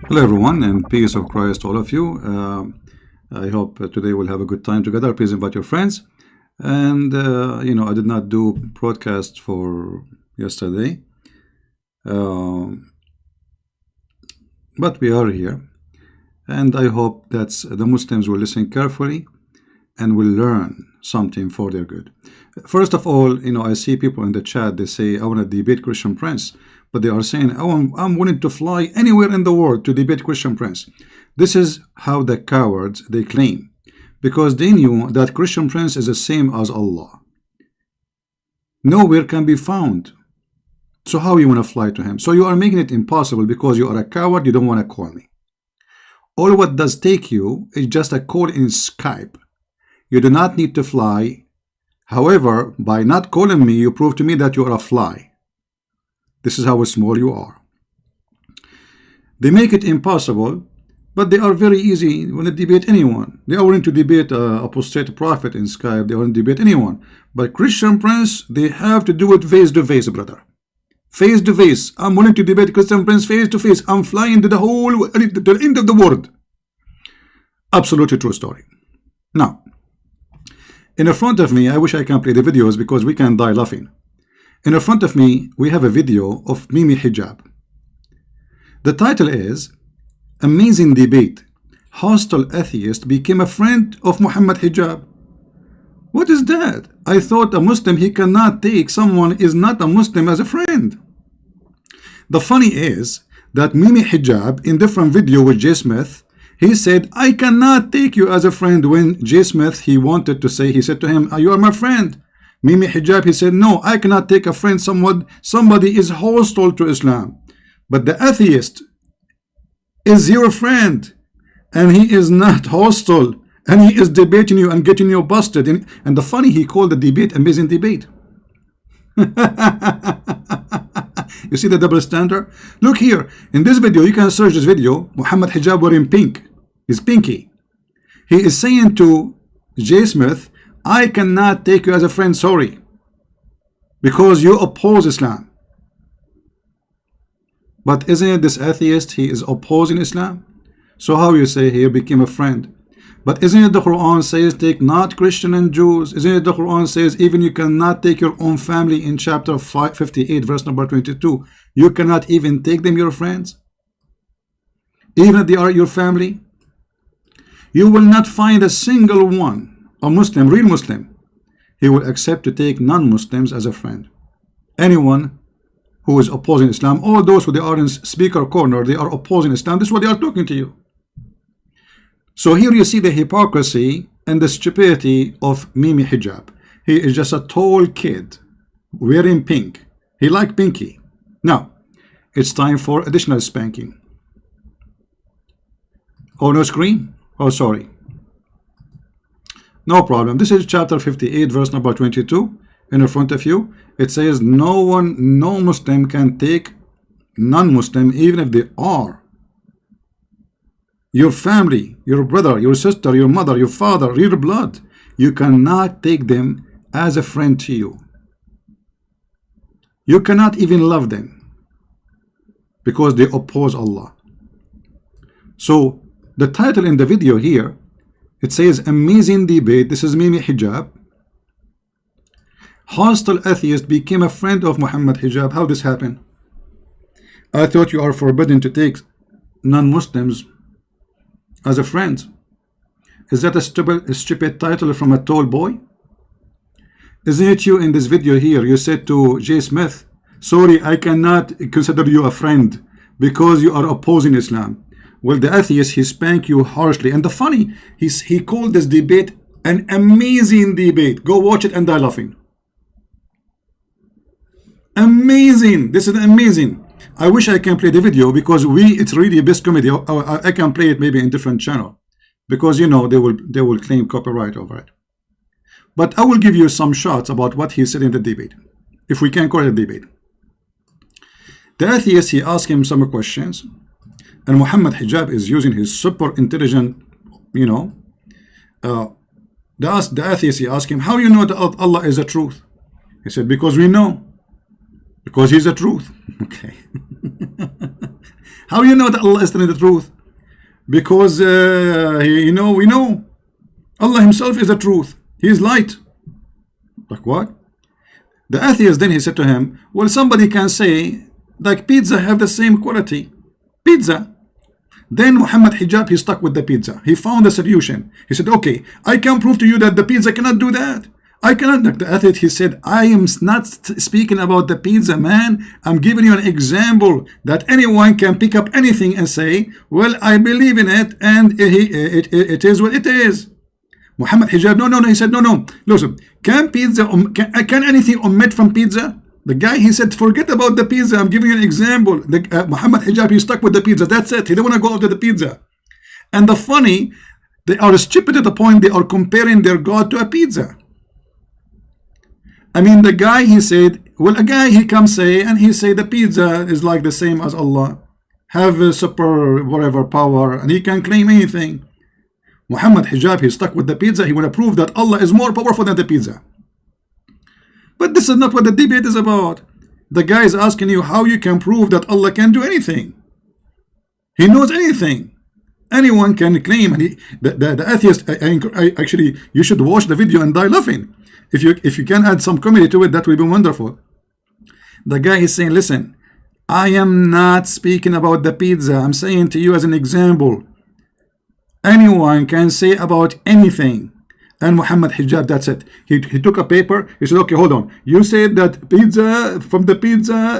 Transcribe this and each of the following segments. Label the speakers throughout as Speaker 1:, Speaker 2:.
Speaker 1: Hello, everyone, and peace of Christ to all of you. I hope today we'll have a good time together. Please invite your friends. And, I did not do broadcast for yesterday, but we are here. And I hope that the Muslims will listen carefully and will learn something for their good. First of all, I see people in the chat, they say, I want to debate Christian Prince. But they are saying, oh, I'm willing to fly anywhere in the world to debate Christian Prince. This is how the cowards, they claim. Because they knew that Christian Prince is the same as Allah. Nowhere can be found. So how you want to fly to him? So you are making it impossible because you are a coward, you don't want to call me. All what does take you is just a call in Skype. You do not need to fly. However, by not calling me, you prove to me that you are a fly. This is how small you are. They make it impossible, but they are very easy when they debate anyone. They are willing to debate apostate prophet in Skype. They want to debate anyone. But Christian Prince, they have to do it face to face, brother. Face to face. I'm willing to debate Christian Prince face to face. I'm flying to the end of the world. Absolutely true story. Now, in front of me, I wish I can play the videos because we can die laughing. In front of me, we have a video of Mimi Hijab. The title is Amazing Debate. Hostile Atheist Became a Friend of Mohammed Hijab. What is that? I thought a Muslim, he cannot take someone is not a Muslim as a friend. The funny is that Mimi Hijab, in different video with Jay Smith, he said, I cannot take you as a friend. When Jay Smith, he wanted to say, he said to him, you are my friend. Mimi Hijab, he said, no, I cannot take a friend. Somebody is hostile to Islam. But the atheist is your friend, and he is not hostile, and he is debating you and getting you busted. And the funny, he called the debate amazing debate. You see the double standard? Look here, in this video, you can search this video, Mohammed Hijab wearing pink. He's pinky. He is saying to Jay Smith, I cannot take you as a friend, sorry, because you oppose Islam. But isn't it this atheist, he is opposing Islam? So how you say he became a friend? But isn't it the Quran says take not Christian and Jews? Isn't it the Quran says even you cannot take your own family in chapter 58 verse number 22? You cannot even take them your friends, even if they are your family. You will not find a single one, a Muslim, real Muslim, he will accept to take non-Muslims as a friend. Anyone who is opposing Islam, all those who they are in speaker corner, they are opposing Islam. This is what they are talking to you. So here you see the hypocrisy and the stupidity of Mimi Hijab. He is just a tall kid wearing pink. He like pinky. Now, it's time for additional spanking. Oh, no screen? Oh, sorry. No problem. This is chapter 58, verse number 22. In front of you, it says, no Muslim can take non-Muslim, even if they are your family, your brother, your sister, your mother, your father, your blood. You cannot take them as a friend to you. You cannot even love them because they oppose Allah. So the title in the video here, it says amazing debate. This is Mimi Hijab. Hostile atheist became a friend of Mohammed Hijab. How this happened? I thought you are forbidden to take non-Muslims as a friend. Is that a stupid title from a tall boy? Isn't it you in this video here? You said to Jay Smith, sorry, I cannot consider you a friend because you are opposing Islam. Well, the atheist, he spanked you harshly. And the funny, he called this debate an amazing debate. Go watch it and die laughing. Amazing. This is amazing. I wish I can play the video because it's really best comedy. I can play it maybe in different channel because they will claim copyright over it. But I will give you some shots about what he said in the debate, if we can call it a debate. The atheist, he asked him some questions. And Mohammed Hijab is using his super intelligent, the atheist, he asked him, how you know that Allah is the truth? He said, because we know. Because he's the truth. Okay. How you know that Allah is telling the truth? Because we know Allah himself is the truth. He is light. Like what? The atheist, then he said to him, well, somebody can say like pizza have the same quality. Pizza. Then Muhammad Hijab, he stuck with the pizza. He found a solution. He said, okay, I can prove to you that the pizza cannot do that. I cannot. Like the atheist, he said, I am not speaking about the pizza, man. I'm giving you an example that anyone can pick up anything and say, well, I believe in it, and it is what it is. Muhammad Hijab, no, he said, no, listen, can pizza, can anything omit from pizza? The guy, he said, forget about the pizza, I'm giving you an example. Muhammad Hijab, he stuck with the pizza, that's it, he didn't want to go after the pizza. And the funny, they are stupid to the point they are comparing their God to a pizza. I mean, the guy, he said, well, a guy, he comes say, and he say the pizza is like the same as Allah, have a super whatever power, and he can claim anything. Muhammad Hijab, he stuck with the pizza. He want to prove that Allah is more powerful than the pizza. But this is not what the debate is about. The guy is asking you how you can prove that Allah can do anything. He knows anything. Anyone can claim. And the atheist, actually, you should watch the video and die laughing. If you can add some comedy to it, that will be wonderful. The guy is saying, listen, I am not speaking about the pizza. I'm saying to you as an example. Anyone can say about anything. And Muhammad Hijab, that's it. He took a paper. He said, okay, hold on. You said that pizza, from the pizza,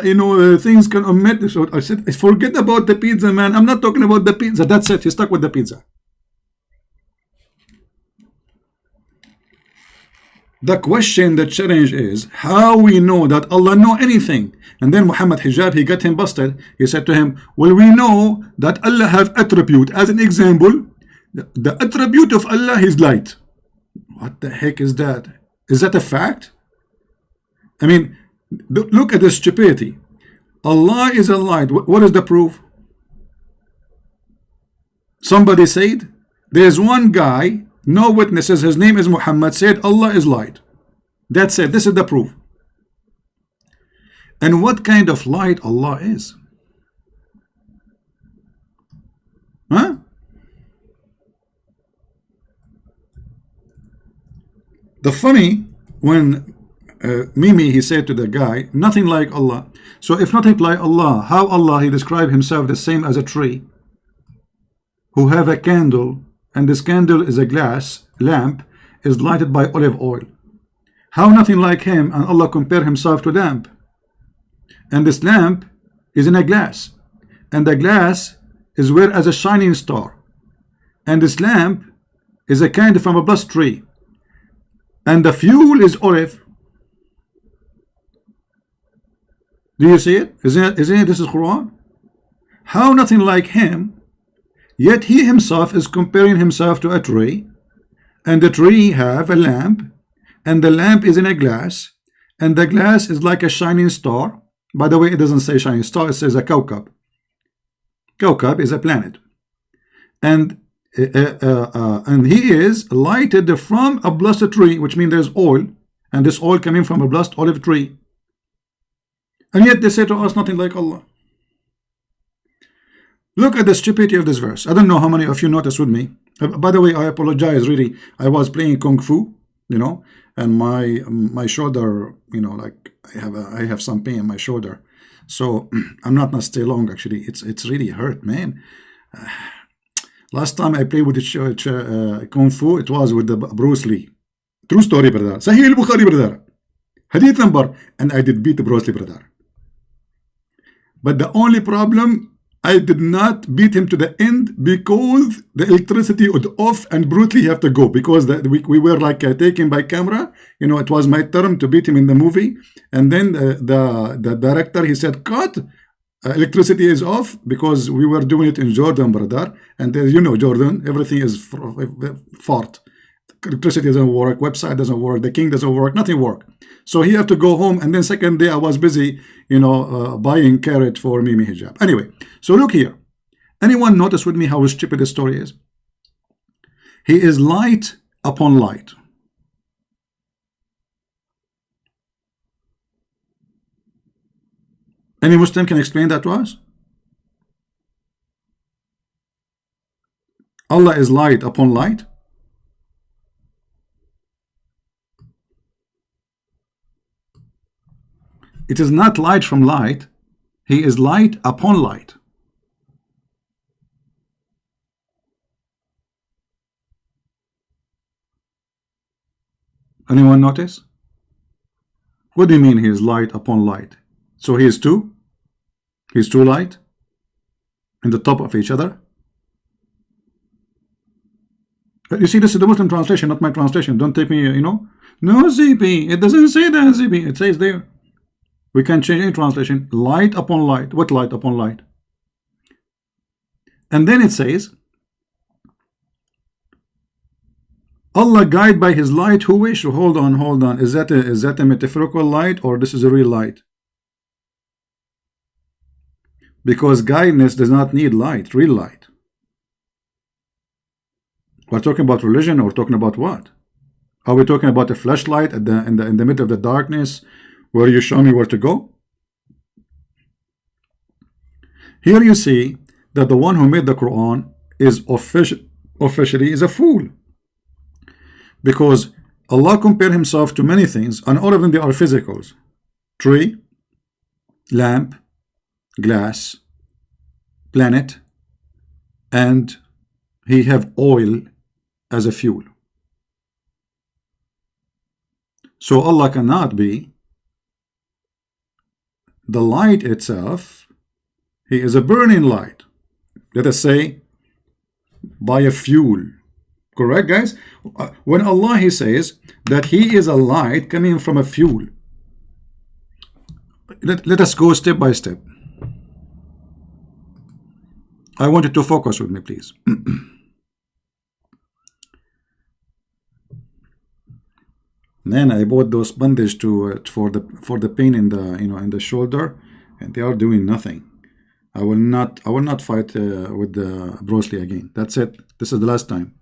Speaker 1: things can omit. So I said, forget about the pizza, man. I'm not talking about the pizza. That's it. He stuck with the pizza. The question, the challenge is, how we know that Allah know anything? And then Muhammad Hijab, he got him busted. He said to him, well, we know that Allah have attribute. As an example, the attribute of Allah is light. What the heck is that? Is that a fact? I mean, look at the stupidity. Allah is a light. What is the proof? Somebody said, there's one guy, no witnesses, his name is Muhammad, said Allah is light. That's it. This is the proof. And what kind of light Allah is? Huh? The funny, when Mimi, he said to the guy, nothing like Allah. So if nothing like Allah, how Allah, he described himself the same as a tree who have a candle, and this candle is a glass lamp, is lighted by olive oil. How nothing like him, and Allah compare himself to lamp. And this lamp is in a glass, and the glass is where as a shining star, and this lamp is a kind from a blessed tree, and the fuel is olive. Do you see it? Isn't it this is Quran? How nothing like him, yet he himself is comparing himself to a tree, and the tree have a lamp, and the lamp is in a glass, and the glass is like a shining star. By the way, it doesn't say shining star, it says a kawkab. Kawkab is a planet. And he is lighted from a blessed tree, which means there's oil, and this oil coming from a blessed olive tree. And yet they say to us nothing like Allah. Look at the stupidity of this verse. I don't know how many of you noticed with me. By the way, I apologize, really. I was playing Kung Fu, and my shoulder, like I have some pain in my shoulder. So I'm not gonna stay long, actually. It's really hurt, man. Last time I played with the Kung Fu, it was with the Bruce Lee. True story, brother. Sahih al-Bukhari, brother. Hadith number. And I did beat the Bruce Lee, brother. But the only problem, I did not beat him to the end because the electricity was off and Bruce Lee have to go because we were like taken by camera. It was my turn to beat him in the movie. And then the director, he said, cut. Electricity is off because we were doing it in Jordan, brother. And Jordan, everything is fart. Electricity doesn't work, website doesn't work, the king doesn't work, nothing work. So he have to go home. And then second day I was busy, buying carrot for Mimi Hijab. Anyway, so look here. Anyone notice with me how stupid this story is? He is light upon light. Any Muslim can explain that to us? Allah is light upon light? It is not light from light. He is light upon light. Anyone notice? What do you mean he is light upon light? So he is two? He's two light? In the top of each other? You see, this is the Muslim translation, not my translation. Don't take me, you know. No, CP. It doesn't say that, CP. It says there. We can change any translation. Light upon light. What light upon light? And then it says, Allah guide by his light who wish. Hold on, hold on. Is that a metaphorical light, or this is a real light? Because guidance does not need light, real light. We're talking about religion, or we're talking about what? Are we talking about a flashlight in the middle of the darkness where you show me where to go? Here you see that the one who made the Quran is officially is a fool. Because Allah compared himself to many things, and all of them they are physicals. Tree, lamp, glass, planet, and he have oil as a fuel. So Allah cannot be the light itself. He is a burning light. Let us say by a fuel. Correct, guys? When Allah he says that he is a light coming from a fuel, let us go step by step. I want you to focus with me, please. Then I bought those bandage for the pain in the in the shoulder, and they are doing nothing. I will not fight with Bruce Lee again. That's it. This is the last time.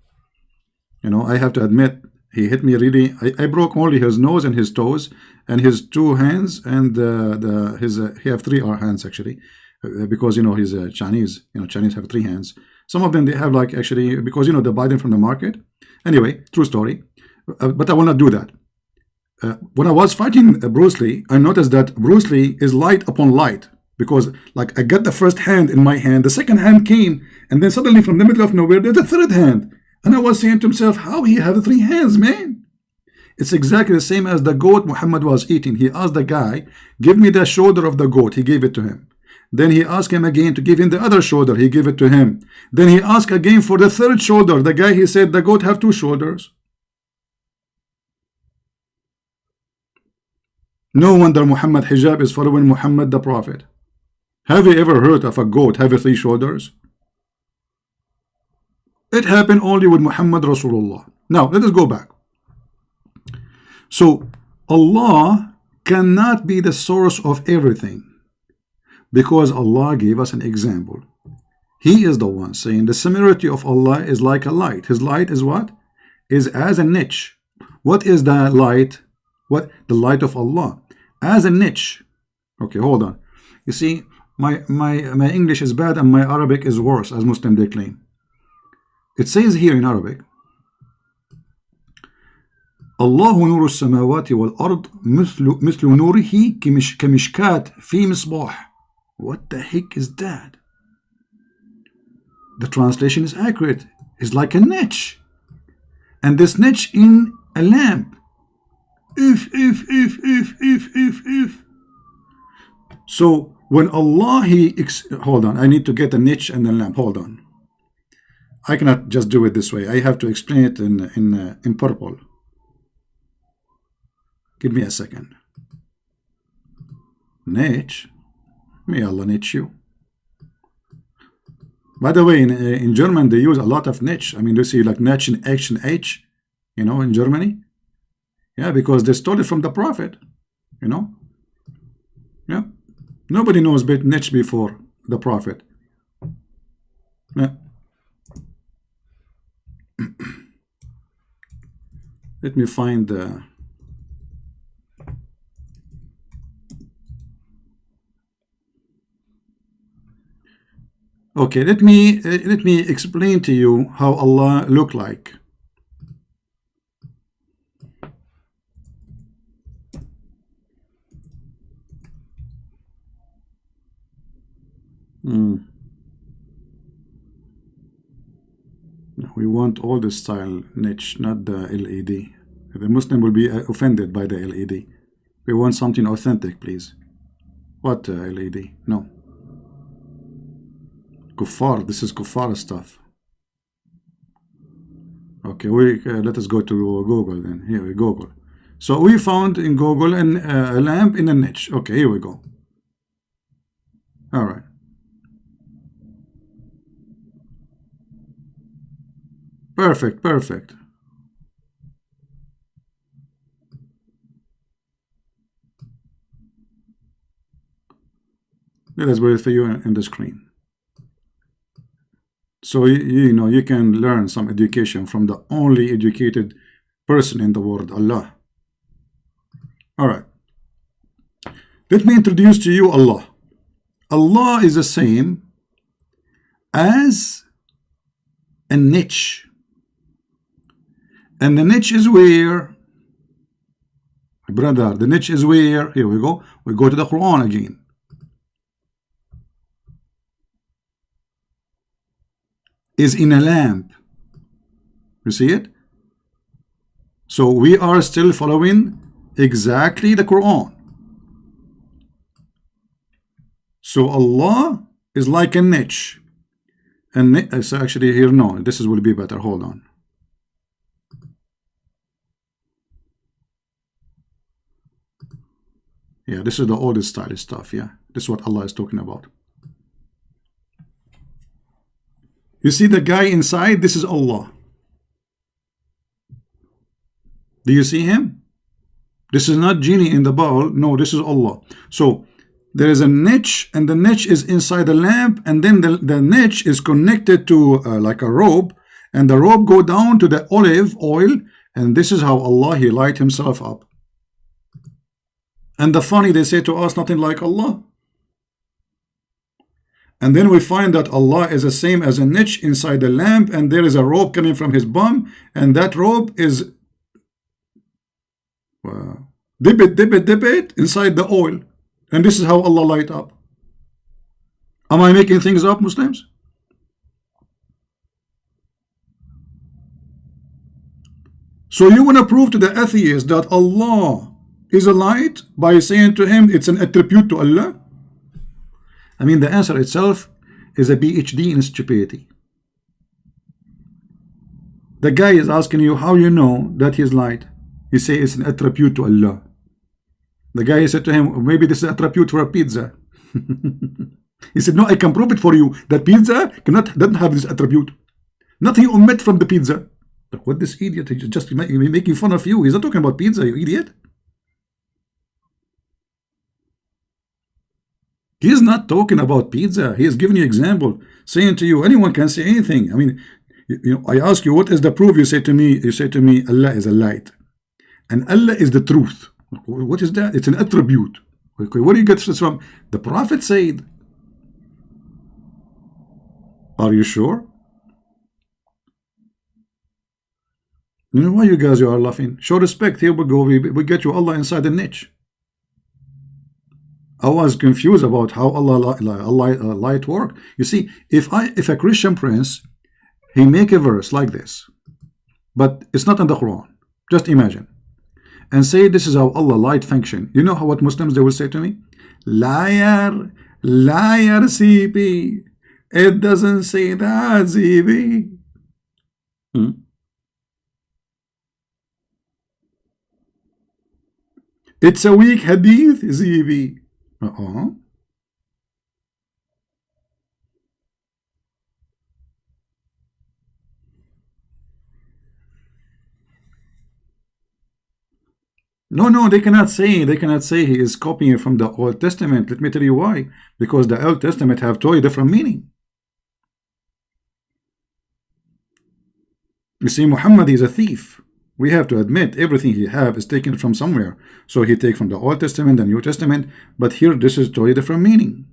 Speaker 1: I have to admit, he hit me really. I broke only his nose and his toes and his two hands, and he have three hands actually, because he's a Chinese. Chinese have three hands. Some of them they have like actually because they buy them from the market. Anyway, true story. But I will not do that. When I was fighting Bruce Lee, I noticed that Bruce Lee is light upon light, because like I got the first hand in my hand, the second hand came, and then suddenly from the middle of nowhere there's a third hand. And I was saying to himself, how he have three hands, man? It's exactly the same as the goat Muhammad was eating. He asked the guy, give me the shoulder of the goat. He gave it to him. Then he asked him again to give him the other shoulder. He gave it to him. Then he asked again for the third shoulder. The guy, he said, the goat have two shoulders. No wonder Muhammad Hijab is following Muhammad the Prophet. Have you ever heard of a goat having three shoulders? It happened only with Muhammad Rasulullah. Now, let us go back. So, Allah cannot be the source of everything, because Allah gave us an example. He is the one saying the similarity of Allah is like a light. His light is what? Is as a niche. What is the light? What? The light of Allah. As a niche. Okay, hold on. You see, my English is bad and my Arabic is worse, as Muslim they claim. It says here in Arabic, الله نور السماوات والأرض مثل نوره كمشكات في مصباح. What the heck is that? The translation is accurate. It's like a niche, and this niche in a lamp. If. So when Allah hold on, I need to get a niche and a lamp. Hold on. I cannot just do it this way. I have to explain it in purple. Give me a second. Niche. May Allah niche you. By the way, in German they use a lot of niche. I mean, you see like niche in H, in Germany. Yeah, because they stole it from the Prophet. Yeah. Nobody knows niche before the Prophet. Yeah. Let me find the Okay, let me explain to you how Allah look like. We want all the style niche, not the LED. The Muslim will be offended by the LED. We want something authentic, please. What LED? No. Kuffar. This is kuffar stuff. Okay, let us go to Google then. Here we Google. So we found in Google a lamp in a niche. Okay, here we go. All right. Perfect, perfect. Let us wait for you in the screen. So you know you can learn some education from the only educated person in the world, Allah. All right. Let me introduce to you Allah. Allah is the same as a niche. And the niche is where, brother, the niche is where, here we go. We go to the Quran again. Is in a lamp. You see it? So we are still following exactly the Quran. So Allah is like a niche. And it's actually here, no, this will be better. Hold on. Yeah, this is the oldest style stuff. Yeah, this is what Allah is talking about. You see the guy inside? This is Allah. Do you see him? This is not genie in the bowl. No, this is Allah. So there is a niche, and the niche is inside the lamp, and then the niche is connected to like a rope, and the rope go down to the olive oil, and this is how Allah, He light Himself up. And the funny, they say to us, nothing like Allah. And then we find that Allah is the same as a niche inside the lamp, and there is a rope coming from His bum, and that rope is dip it inside the oil. And this is how Allah light up. Am I making things up, Muslims? So you want to prove to the atheist that Allah is a light by saying to him it's an attribute to Allah? I mean, the answer itself is a PhD in stupidity. The guy is asking you how you know that he's light. You say it's an attribute to Allah. The guy said to him, maybe this is an attribute for a pizza. He said, no, I can prove it for you that pizza doesn't have this attribute. Nothing you omit from the pizza. But what this idiot is just making fun of you. He's not talking about pizza, you idiot. He is not talking about pizza. He is giving you example, saying to you, anyone can say anything. I mean, you know, I ask you, what is the proof? You say to me, Allah is a light, and Allah is the truth. What is that? It's an attribute. Okay, where do you get this from? The Prophet said. Are you sure? You know why you guys are laughing? Show respect. Here we go. We get you Allah inside the niche. I was confused about how Allah light work. You see, if a Christian prince, he make a verse like this, but it's not in the Quran. Just imagine, and say this is how Allah light function. You know what Muslims they will say to me? Liar, liar, CP. It doesn't say that, CP. It's a weak hadith, CP. No, they cannot say he is copying from the Old Testament. Let me tell you why. Because the Old Testament have totally different meaning. You see, Muhammad is a thief. We have to admit everything he have is taken from somewhere. So he take from the Old Testament, the New Testament, but here this is totally different meaning.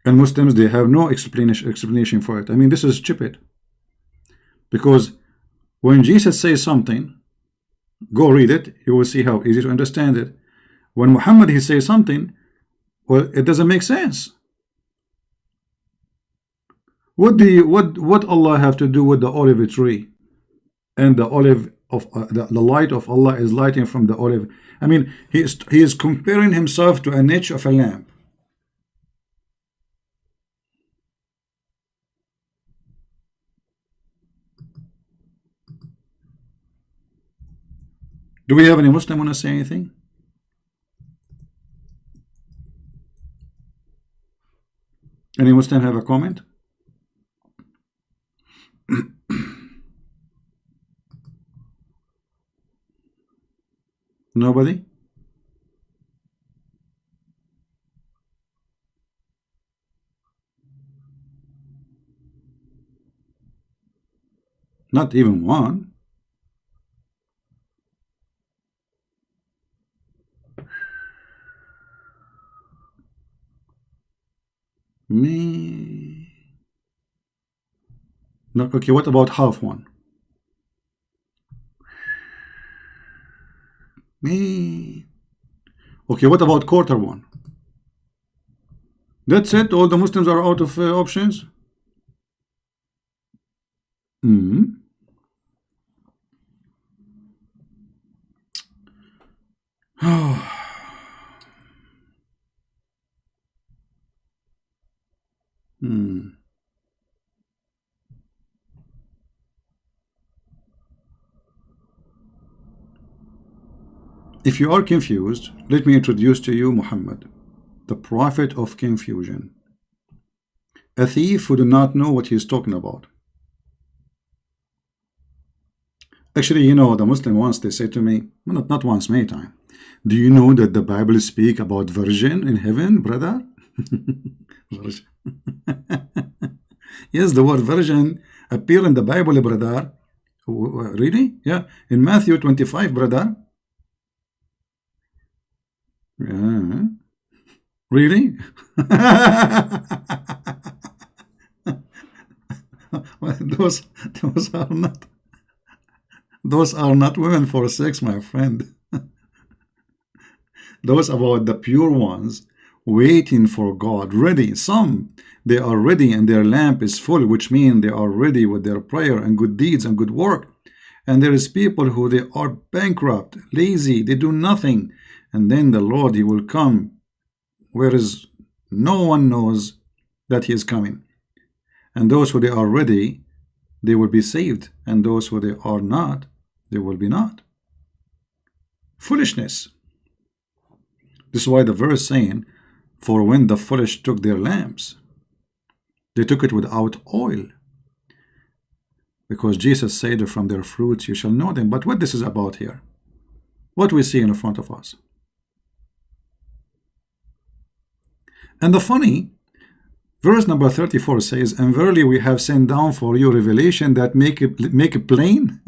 Speaker 1: And Muslims, they have no explanation for it. I mean, this is stupid. Because when Jesus says something, go read it, you will see how easy to understand it. When Muhammad, he says something, well, it doesn't make sense. What Allah have to do with the olive tree? And the olive of the light of Allah is lighting from the olive. I mean, he is comparing himself to a niche of a lamp. Do we have any Muslim want to say anything? Any Muslim have a comment? Nobody? Not even one. Me. No, okay, what about half one? Me. Okay, what about quarter one? That's it? All the Muslims are out of options? If you are confused, let me introduce to you Muhammad, the prophet of confusion, a thief who do not know what he is talking about. Actually, you know, the Muslim once, they say to me, well, not once, many times, do you know that the Bible speak about virgin in heaven, brother? Yes, the word virgin appear in the Bible, brother. Really? Yeah, in Matthew 25, brother. Yeah. Really? Those are not women for sex, my friend. Those about the pure ones waiting for God, ready. Some, they are ready and their lamp is full, which means they are ready with their prayer and good deeds and good work. And there is people who they are bankrupt, lazy, they do nothing. And then the Lord, he will come, whereas no one knows that he is coming. And those who they are ready, they will be saved. And those who they are not, they will be not. Foolishness. This is why the verse saying, for when the foolish took their lamps, they took it without oil. Because Jesus said, from their fruits you shall know them. But what this is about here? What we see in front of us. And the funny, verse number 34 says, and verily we have sent down for you revelation that make it plain.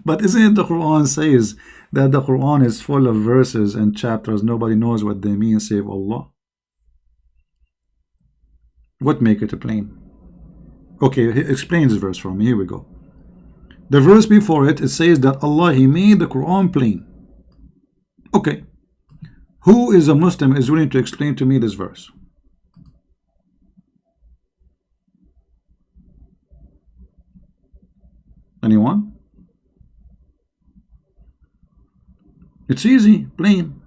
Speaker 1: But isn't it the Quran says that the Quran is full of verses and chapters, nobody knows what they mean save Allah? What make it plain? Okay, explain this verse for me. Here we go. The verse before it, it says that Allah, he made the Quran plain. Okay. Who is a Muslim is willing to explain to me this verse? Anyone? It's easy, plain.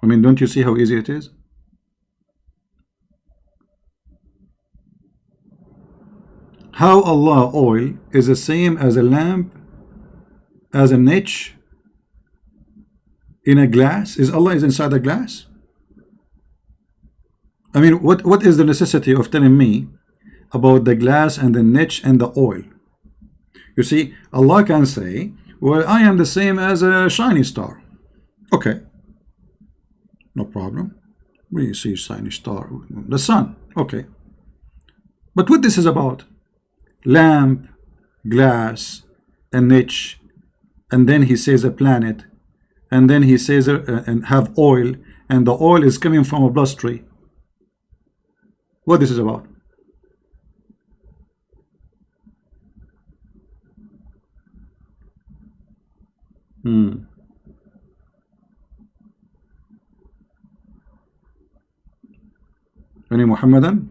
Speaker 1: I mean, don't you see how easy it is? How Allah oil is the same as a lamp, as a niche in a glass? Is Allah is inside a glass? I mean, what is the necessity of telling me about the glass and the niche and the oil? You see, Allah can say, well, I am the same as a shiny star. Okay, no problem. We see shiny star, the sun. Okay, but what this is about? Lamp, glass, a niche, and then he says a planet, and then he says and have oil, and the oil is coming from a blast tree. What this is about? Any Mohammedan?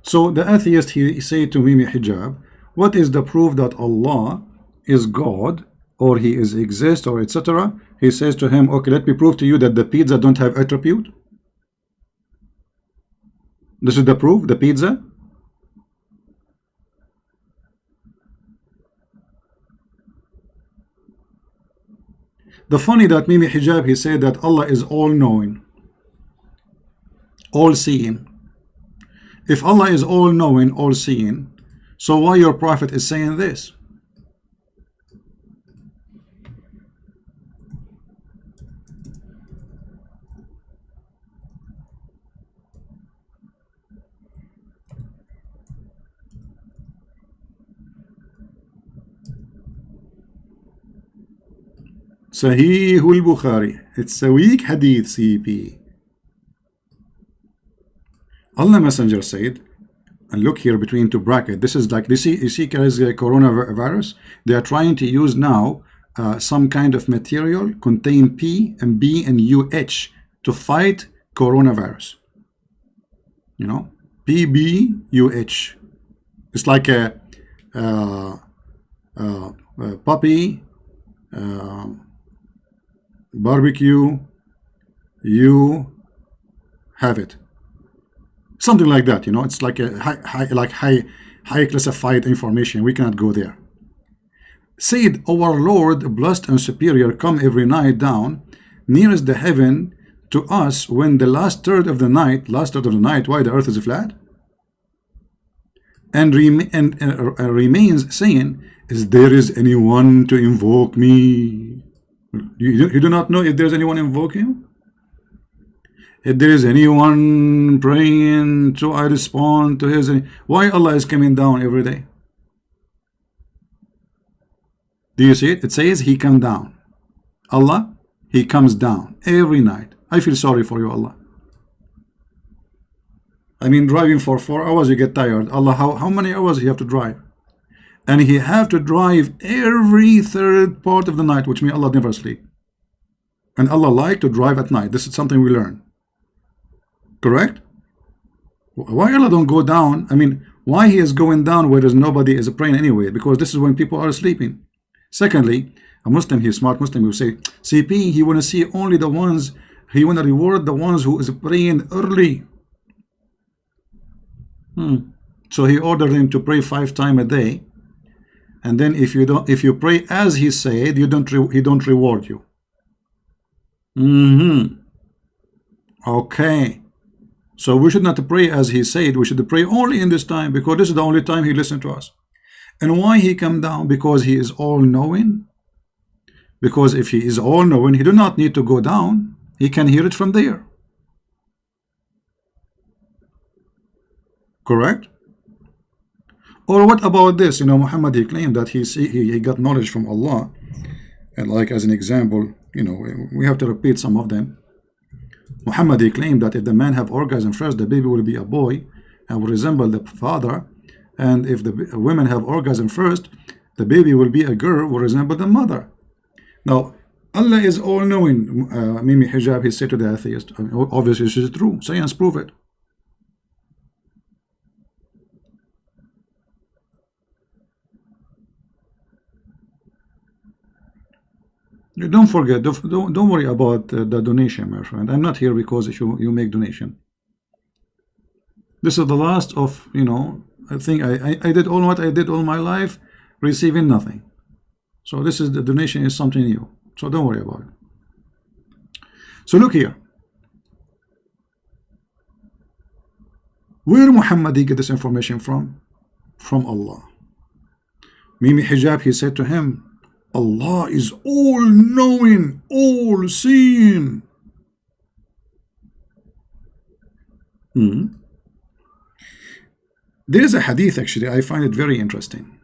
Speaker 1: So the atheist, he say to Mimi Hijab, what is the proof that Allah is God, or he is exist, or etc.? He says to him, okay, let me prove to you that the pizza don't have attribute. This is the proof, the pizza. The funny that Mimi Hijab, he said that Allah is all-knowing, all-seeing. If Allah is all-knowing, all-seeing, so why your prophet is saying this? Sahih al-Bukhari. It's a weak hadith, CP. Allah Messenger said, and look here between two brackets, this is like, you see guys, coronavirus, they are trying to use now some kind of material contain P and B and UH to fight coronavirus. You know, PBUH. It's like a puppy, barbecue, you have it. Something like that, you know. It's like a high classified information. We cannot go there. Said our Lord, blessed and superior, come every night down, nearest the heaven to us when the last third of the night, why the earth is flat, and remains saying, is there is anyone to invoke me? You do not know if there's anyone invoking him? If there is anyone praying to I respond to his, why Allah is coming down every day? Do you see it? It says he comes down. Allah, he comes down every night. I feel sorry for you, Allah. I mean, driving for 4 hours, you get tired. Allah, how many hours you have to drive? And he have to drive every third part of the night, which means Allah never sleep. And Allah like to drive at night. This is something we learn. Correct? Why Allah don't go down? I mean, why he is going down where there's nobody is praying anyway? Because this is when people are sleeping. Secondly, a Muslim, he smart Muslim, will say, CP, he want to see only the ones, he want to reward the ones who is praying early. So he ordered him to pray 5 times a day, and then if you pray as he said, he don't reward you. Okay. So we should not pray as he said. We should pray only in this time, because this is the only time he listened to us. And why he come down? Because he is all-knowing. Because if he is all-knowing, he do not need to go down. He can hear it from there. Correct? Or what about this? You know, Muhammad, he claimed that he got knowledge from Allah. And like as an example, you know, we have to repeat some of them. Muhammad, he claimed that if the man have orgasm first, the baby will be a boy and will resemble the father. And if the women have orgasm first, the baby will be a girl, will resemble the mother. Now, Allah is all-knowing. Mimi Hijab, he said to the atheist, obviously this is true. Science prove it. Don't forget, don't worry about the donation, my friend. I'm not here because you make donation. This is the last of, you know, I think I did all what I did all my life, receiving nothing. So this is the donation is something new. So don't worry about it. So look here. Where Muhammad get this information from? From Allah. Mimi Hijab, he said to him, Allah is all knowing, all seeing. There is a hadith, actually, I find it very interesting.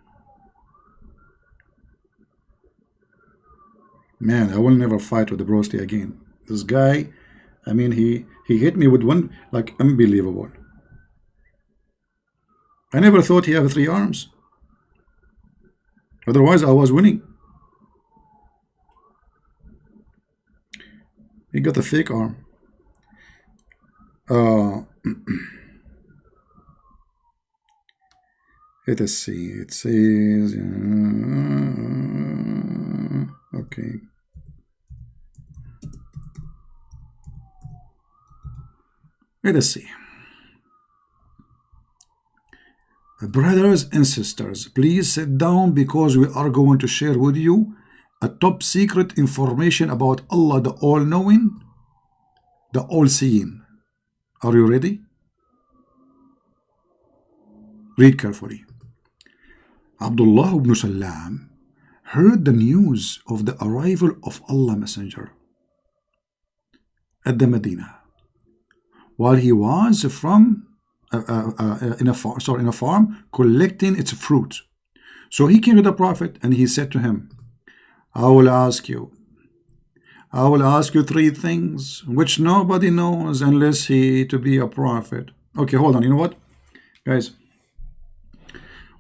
Speaker 1: Man, I will never fight with the Broski again. This guy, I mean, he hit me with one, like, unbelievable. I never thought he had 3 arms. Otherwise, I was winning. He got a fake arm. Let us see. It says, okay. Let us see. Brothers and sisters, please sit down because we are going to share with you a top secret information about Allah, the all-knowing, the all-seeing. Are you ready? Read carefully. Abdullah ibn Salam heard the news of the arrival of Allah Messenger at the Medina while he was from in a farm collecting its fruit. So he came to the Prophet and he said to him, I will ask you 3 things which nobody knows unless he to be a prophet. Okay, hold on. You know what, guys?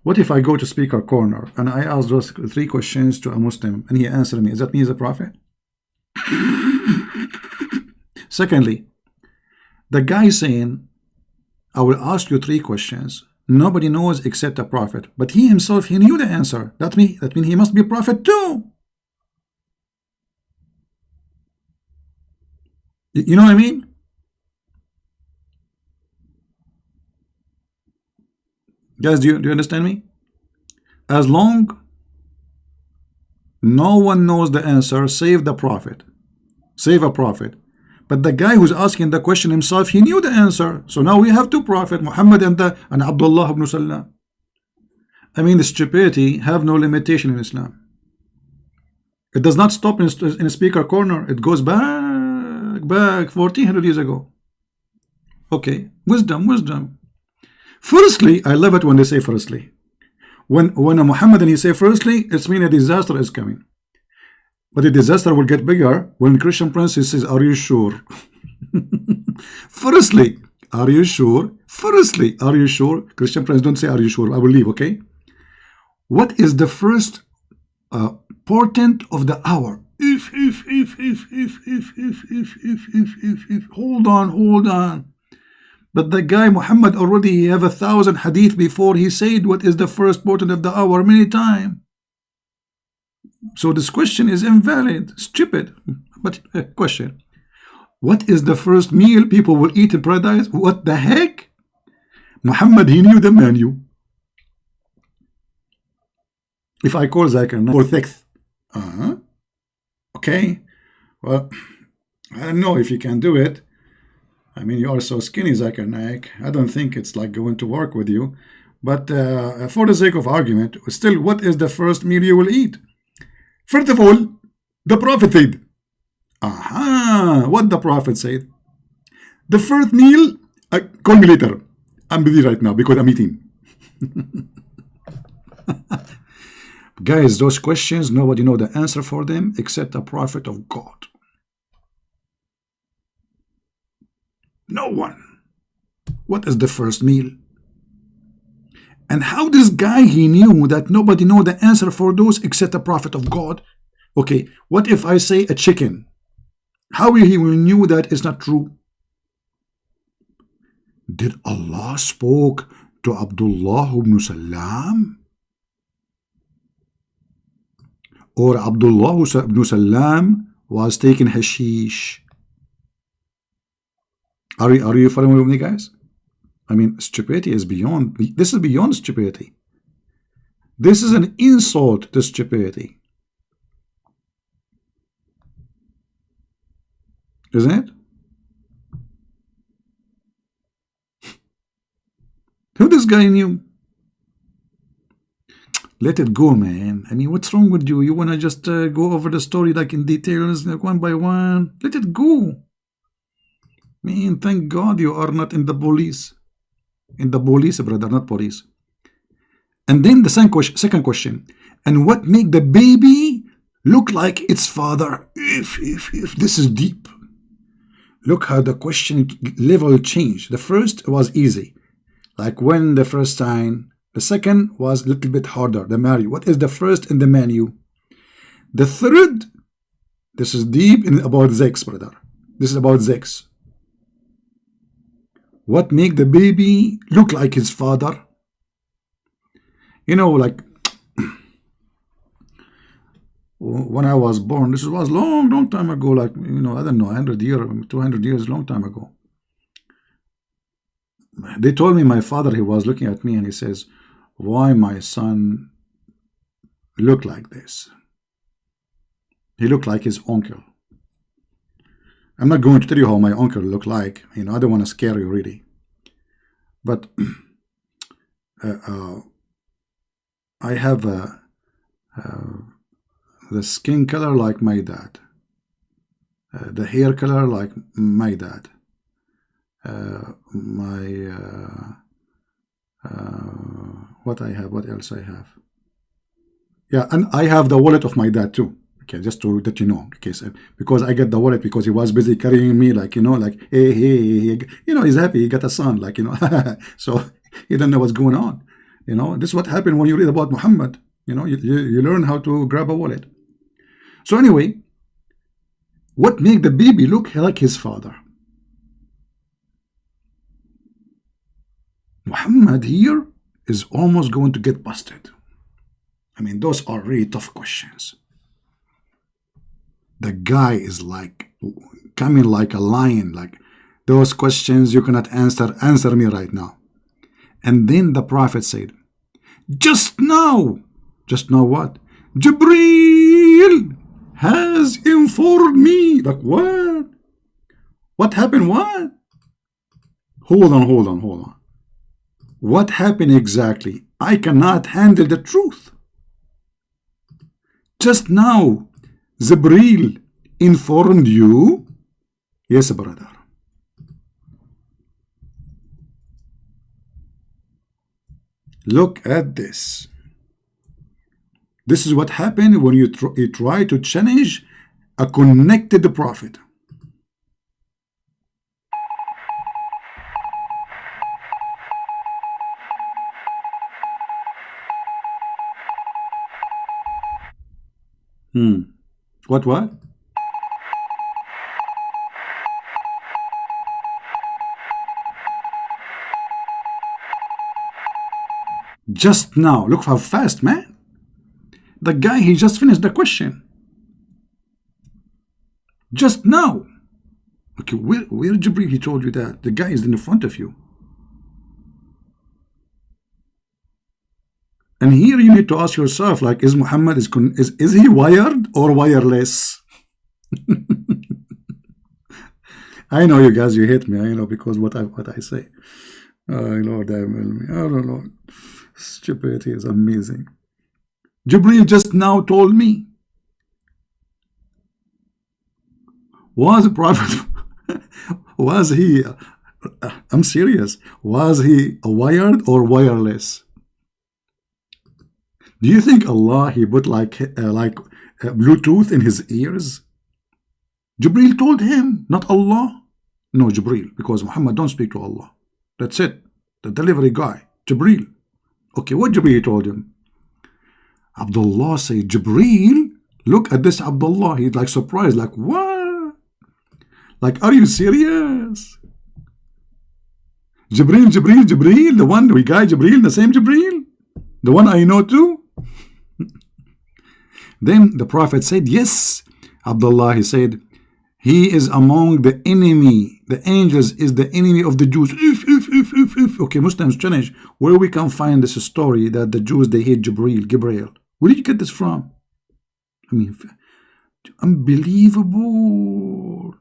Speaker 1: What if I go to speaker corner and I ask those 3 questions to a Muslim and he answered me? Does that mean he's a prophet? Secondly, the guy saying, I will ask you 3 questions. Nobody knows except a prophet. But he himself, he knew the answer. That means he must be a prophet too. You know what I mean? Guys, do you understand me? As long no one knows the answer, save the prophet. Save a prophet. But the guy who's asking the question himself, he knew the answer. So now we have 2 prophets, Muhammad and Abdullah ibn Salam. I mean, the stupidity have no limitation in Islam. It does not stop in a speaker corner. It goes back 1400 years ago. Okay, wisdom. Firstly, I love it when they say firstly. When a Mohammedan he say firstly, it's mean a disaster is coming. But the disaster will get bigger when Christian Prince says, are you sure? Firstly, are you sure? Firstly, are you sure? Christian Prince, don't say are you sure? I will leave, okay? What is the first portent of the hour? If. Hold on. But the guy Muhammad already have 1,000 hadith before he said what is the first portent of the hour many times. So this question is invalid, stupid. But question, what is the first meal people will eat in paradise? What the heck? Muhammad, he knew the menu. If I call Zakir for sixth, okay, well, I don't know if you can do it. I mean, you are so skinny, Zakir Naik. I don't think it's like going to work with you. But for the sake of argument, still, what is the first meal you will eat? First of all, the Prophet said, what the Prophet said? The first meal, call me later. I'm busy right now because I'm eating. Guys, those questions, nobody knows the answer for them except a prophet of God. No one. What is the first meal? And how this guy, he knew that nobody know the answer for those except a prophet of God? Okay, what if I say a chicken? How he knew that is not true? Did Allah spoke to Abdullah ibn Salam? Or Abdullah ibn Salam was taking hashish? Are you following with me, guys? I mean, stupidity is beyond. This is beyond stupidity. This is an insult to stupidity. Isn't it? Who this guy knew? Let it go, man. I mean, what's wrong with you? You want to just go over the story like in details, like one by one? Let it go. Man, thank God you are not in the police. In the police, brother, not police. And then the second question. And what make the baby look like its father? If this is deep. Look how the question level changed. The first was easy. Like when the first sign. The second was a little bit harder. The Mary. What is the first in the menu? The third, this is deep in about sex, brother. This is about sex. What make the baby look like his father? You know, like when I was born, this was long time ago, like, you know, I don't know, 100 years, 200 years, long time ago. They told me my father, he was looking at me and he says, why my son look like this? He looked like his uncle. I'm not going to tell you how my uncle looked like. You know, I don't want to scare you really. But I have the skin color like my dad. The hair color like my dad. What else I have? Yeah, and I have the wallet of my dad too. Okay, just to let you know, okay, so, because I get the wallet because he was busy carrying me, like, you know, like, hey, you know, he's happy, he got a son, like, you know, so he don't know what's going on, you know. This is what happened when you read about Muhammad, you know, you learn how to grab a wallet. So anyway, what make the baby look like his father? Muhammad here is almost going to get busted. I mean, those are really tough questions. The guy is like coming like a lion, like those questions you cannot answer me right now. And then the Prophet said, just now what? Jibreel has informed me. Like what? What happened? What? Hold on. What happened exactly? I cannot handle the truth. Just now, Jibreel informed you? Yes, brother. Look at this. This is what happened when you try to challenge a connected prophet. What? Just now. Look how fast, man. The guy, he just finished the question. Just now. Okay, where Jibreel, he told you that? The guy is in front of you. And here you need to ask yourself, like, is Muhammad, is he wired or wireless? I know you guys, you hate me, I know, because what I say. Oh, Lord, I don't know. Stupidity is amazing. Jibreel just now told me. Was Prophet, was he, I'm serious, was he wired or wireless? Do you think Allah, he put like Bluetooth in his ears? Jibreel told him, not Allah. No, Jibreel, because Muhammad don't speak to Allah. That's it. The delivery guy, Jibreel. Okay, what Jibreel told him? Abdullah said, Jibreel, look at this Abdullah. He's like surprised, like, what? Like, are you serious? Jibreel, the one, the guy Jibreel, the same Jibreel? The one I know too? Then the Prophet said, yes. Abdullah, he said, he is among the enemy. The angels is the enemy of the Jews. Okay, Muslims challenge where we can find this story that the Jews, they hate Gabriel. Where did you get this from? I mean, unbelievable.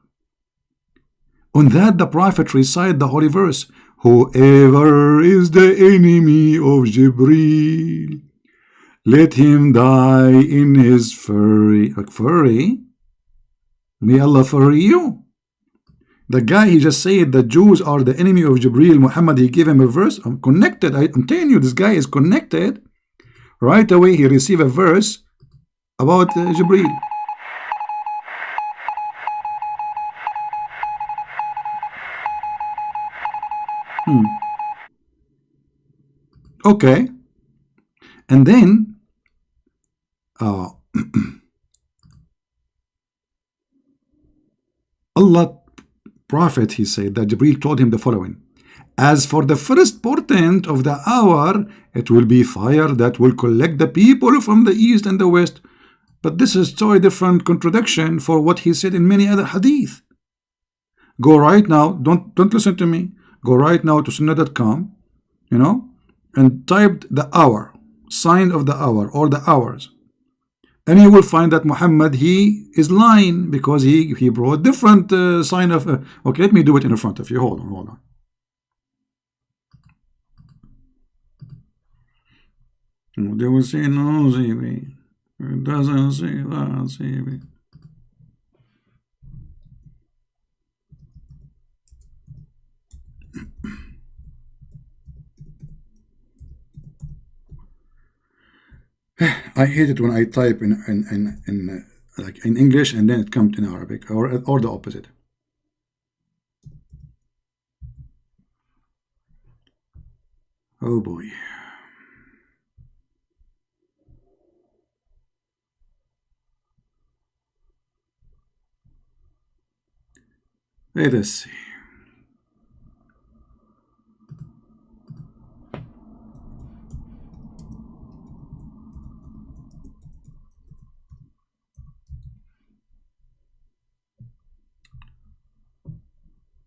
Speaker 1: On that, the Prophet recited the holy verse, whoever is the enemy of Jibreel, Let him die in his furry. Like furry? May Allah furry you. The guy, he just said the Jews are the enemy of Jibreel. Muhammad, he gave him a verse. I'm connected. I'm telling you, this guy is connected. Right away, he received a verse about Jibreel. Okay. And then Allah Prophet, he said that Jibreel told him the following: as for the first portent of the hour, it will be fire that will collect the people from the east and the west. But this is so a different contradiction for what he said in many other hadith. Go right now, don't listen to me. Go right now to sunnah.com, and type the hour, sign of the hour, or the hours. And you will find that Muhammad, he is lying because he brought different sign of... okay, let me do it in front of you. Hold on. They will say, no, Zibi. It doesn't say that, Zibi. I hate it when I type in like in English and then it comes in Arabic, or the opposite. Oh boy. Let us see.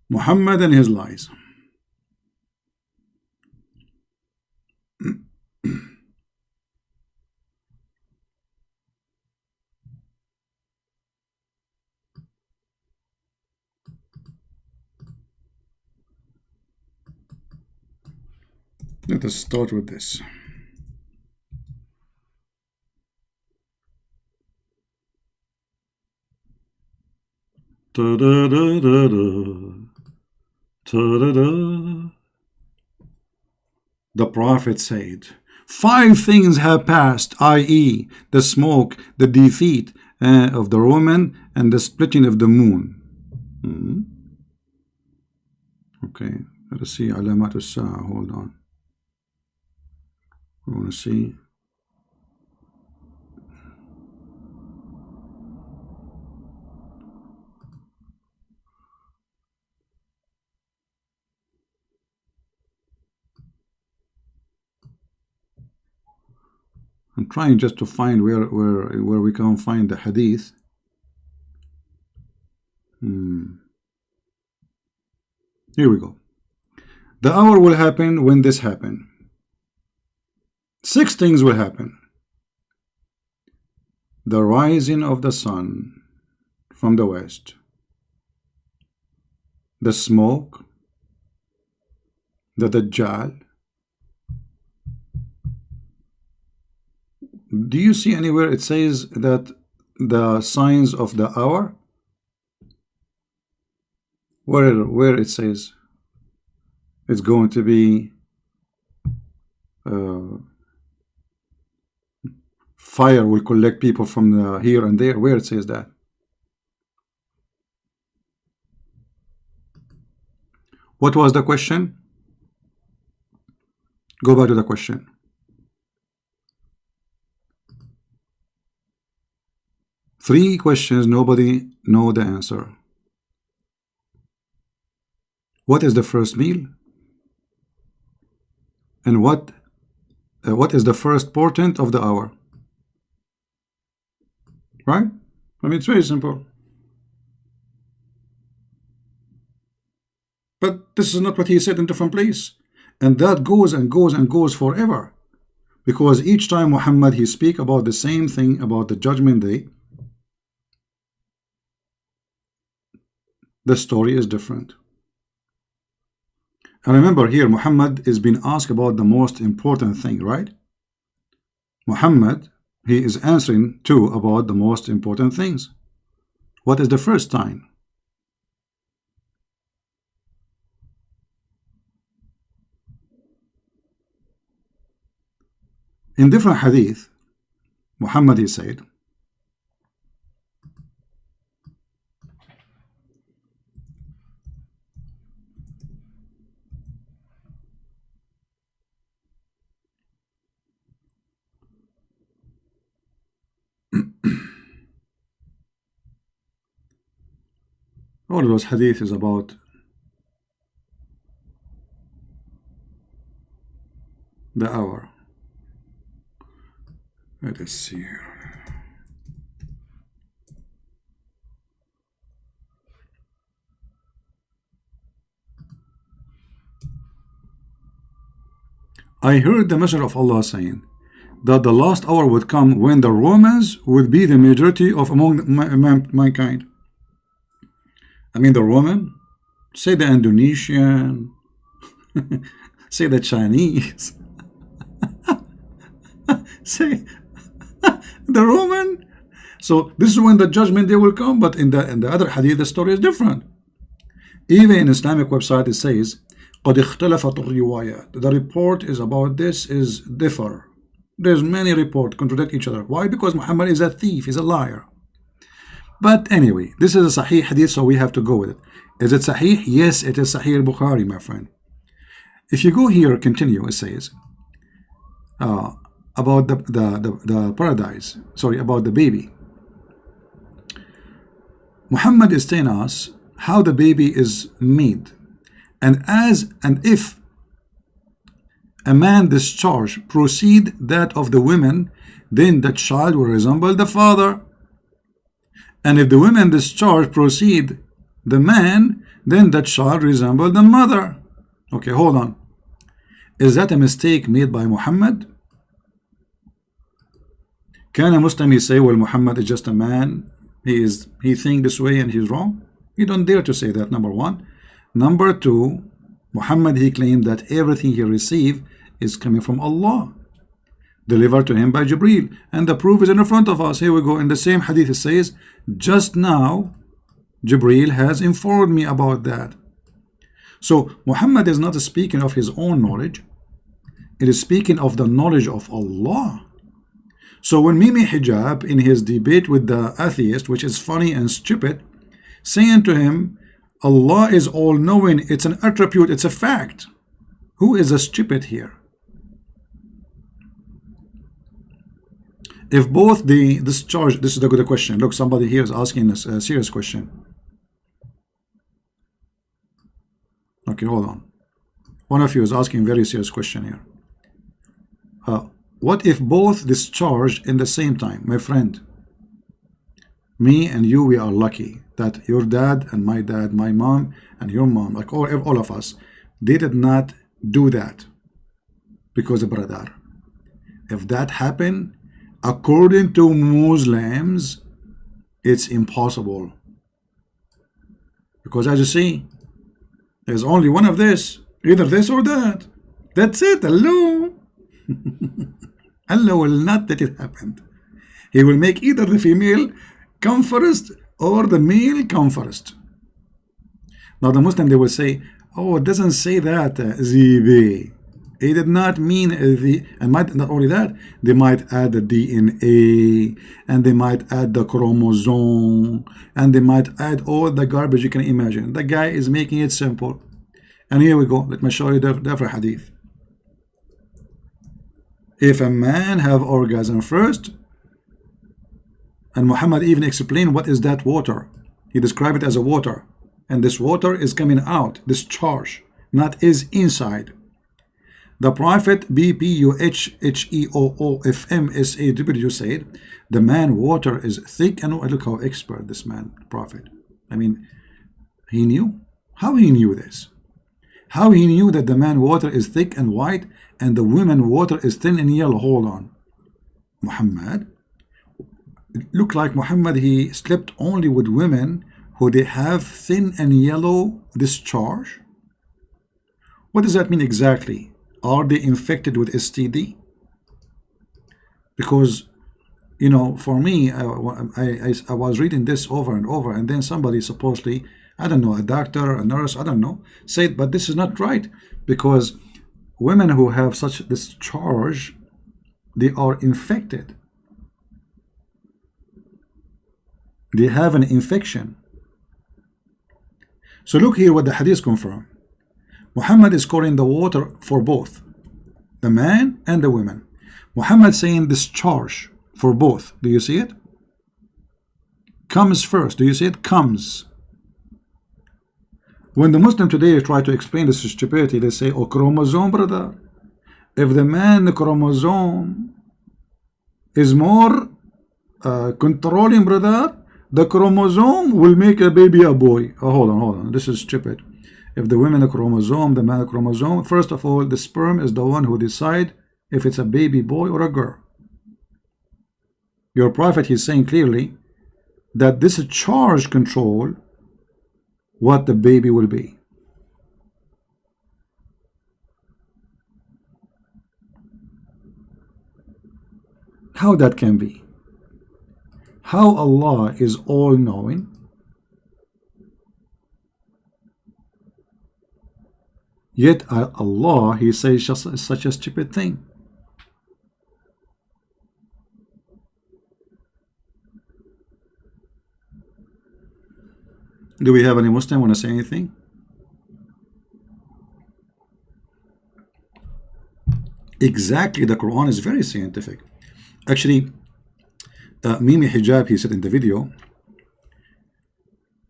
Speaker 1: Muhammad and his lies. Let us start with this. The Prophet said, 5 things have passed, i.e., the smoke, the defeat of the Roman, and the splitting of the moon. Okay, let us see. Alamat as-Sa'a. Hold on. We want to see. I'm trying just to find where we can find the hadith. Here we go. The hour will happen when this happens. 6 things will happen. The rising of the sun from the west, the smoke, the Dajjal. Do you see anywhere it says that the signs of the hour? Where it says it's going to be fire will collect people from the here and there? Where it says that? What was the question? Go back to the question. Three questions, nobody know the answer. What is the first meal? And what is the first portent of the hour? Right? I mean, it's very simple. But this is not what he said in different place. And that goes and goes and goes forever. Because each time Muhammad, he speak about the same thing about the judgment day, the story is different. And remember here, Muhammad is being asked about the most important thing, right? Muhammad, he is answering too about the most important things. What is the first sign? In different hadith, Muhammad, he said, all of those hadith is about the hour. Let us see here. I heard the Messenger of Allah saying that the last hour would come when the Romans would be the majority of among mankind. I mean the Roman, say the Indonesian, say the Chinese, say the Roman. So this is when the judgment day will come. But in the other hadith, the story is different. Even in Islamic website, it says قد اختلفت الروايات. The report is about this is differ. There's many reports contradict each other. Why? Because Muhammad is a thief, he's a liar. But anyway, this is a Sahih hadith, so we have to go with it. Is it Sahih? Yes, it is Sahih al-Bukhari, my friend. If you go here, continue, it says about the paradise, sorry, about the baby. Muhammad is telling us how the baby is made. And if a man discharge proceed that of the women, then the child will resemble the father. And if the women discharge proceed the man, then the child resemble the mother. Okay, hold on. Is that a mistake made by Muhammad? Can a Muslim say, well, Muhammad is just a man, he think this way and he's wrong? You don't dare to say that, number one. Number two, Muhammad, he claimed that everything he received is coming from Allah, delivered to him by Jibreel, and the proof is in front of us. Here we go. In the same hadith, it says, just now Jibreel has informed me about that. So Muhammad is not speaking of his own knowledge, it is speaking of the knowledge of Allah. So when Mimi Hijab, in his debate with the atheist, which is funny and stupid, saying to him, Allah is all-knowing, it's an attribute, it's a fact. Who is a stupid here? If both the discharge, this is the good question. Look, somebody here is asking a serious question. Okay, hold on. One of you is asking a very serious question here. What if both discharged in the same time? My friend, me and you, we are lucky that your dad and my mom and your mom, like all of us, they did not do that because of brother. If that happened, according to Muslims, it's impossible. Because as you see, there's only one of this, either this or that. That's it. Allah. Allah will not let it happen. He will make either the female come first or the male come first. Now the Muslim, they will say, oh, it doesn't say that, Zibi. It did not mean and might not only that, they might add the DNA, and they might add the chromosome, and they might add all the garbage you can imagine. The guy is making it simple. And here we go. Let me show you the hadith. If a man have orgasm first, and Muhammad even explained what is that water. He described it as a water, and this water is coming out, this charge, not is inside. The Prophet BPUHHEOOFMSAW said, the man water is thick, and look how expert this man, Prophet. I mean, he knew. How he knew this? How he knew that the man water is thick and white, and the woman water is thin and yellow? Hold on. Muhammad? It looked like Muhammad, he slept only with women who they have thin and yellow discharge. What does that mean exactly? Are they infected with STD? Because, you know, for me, I was reading this over and over, and then somebody supposedly, I don't know, a doctor, a nurse, I don't know, said, but this is not right, because women who have such this charge, they are infected. They have an infection. So look here what the hadith confirm. Muhammad is calling the water for both the man and the women. Muhammad saying this charge for both. Do you see it? Comes first. Do you see it? Comes. When the Muslim today try to explain this stupidity, they say, oh, chromosome, brother. If the man chromosome is more controlling, brother, the chromosome will make a baby a boy. Oh, hold on. This is stupid. If the women chromosome, the man chromosome, first of all, the sperm is the one who decide if it's a baby boy or a girl. Your prophet is saying clearly that this charge control what the baby will be. How that can be? How Allah is all-knowing, yet Allah, He says just such a stupid thing. Do we have any Muslim want to say anything? Exactly, the Quran is very scientific. Actually, Mimi Hijab, he said in the video,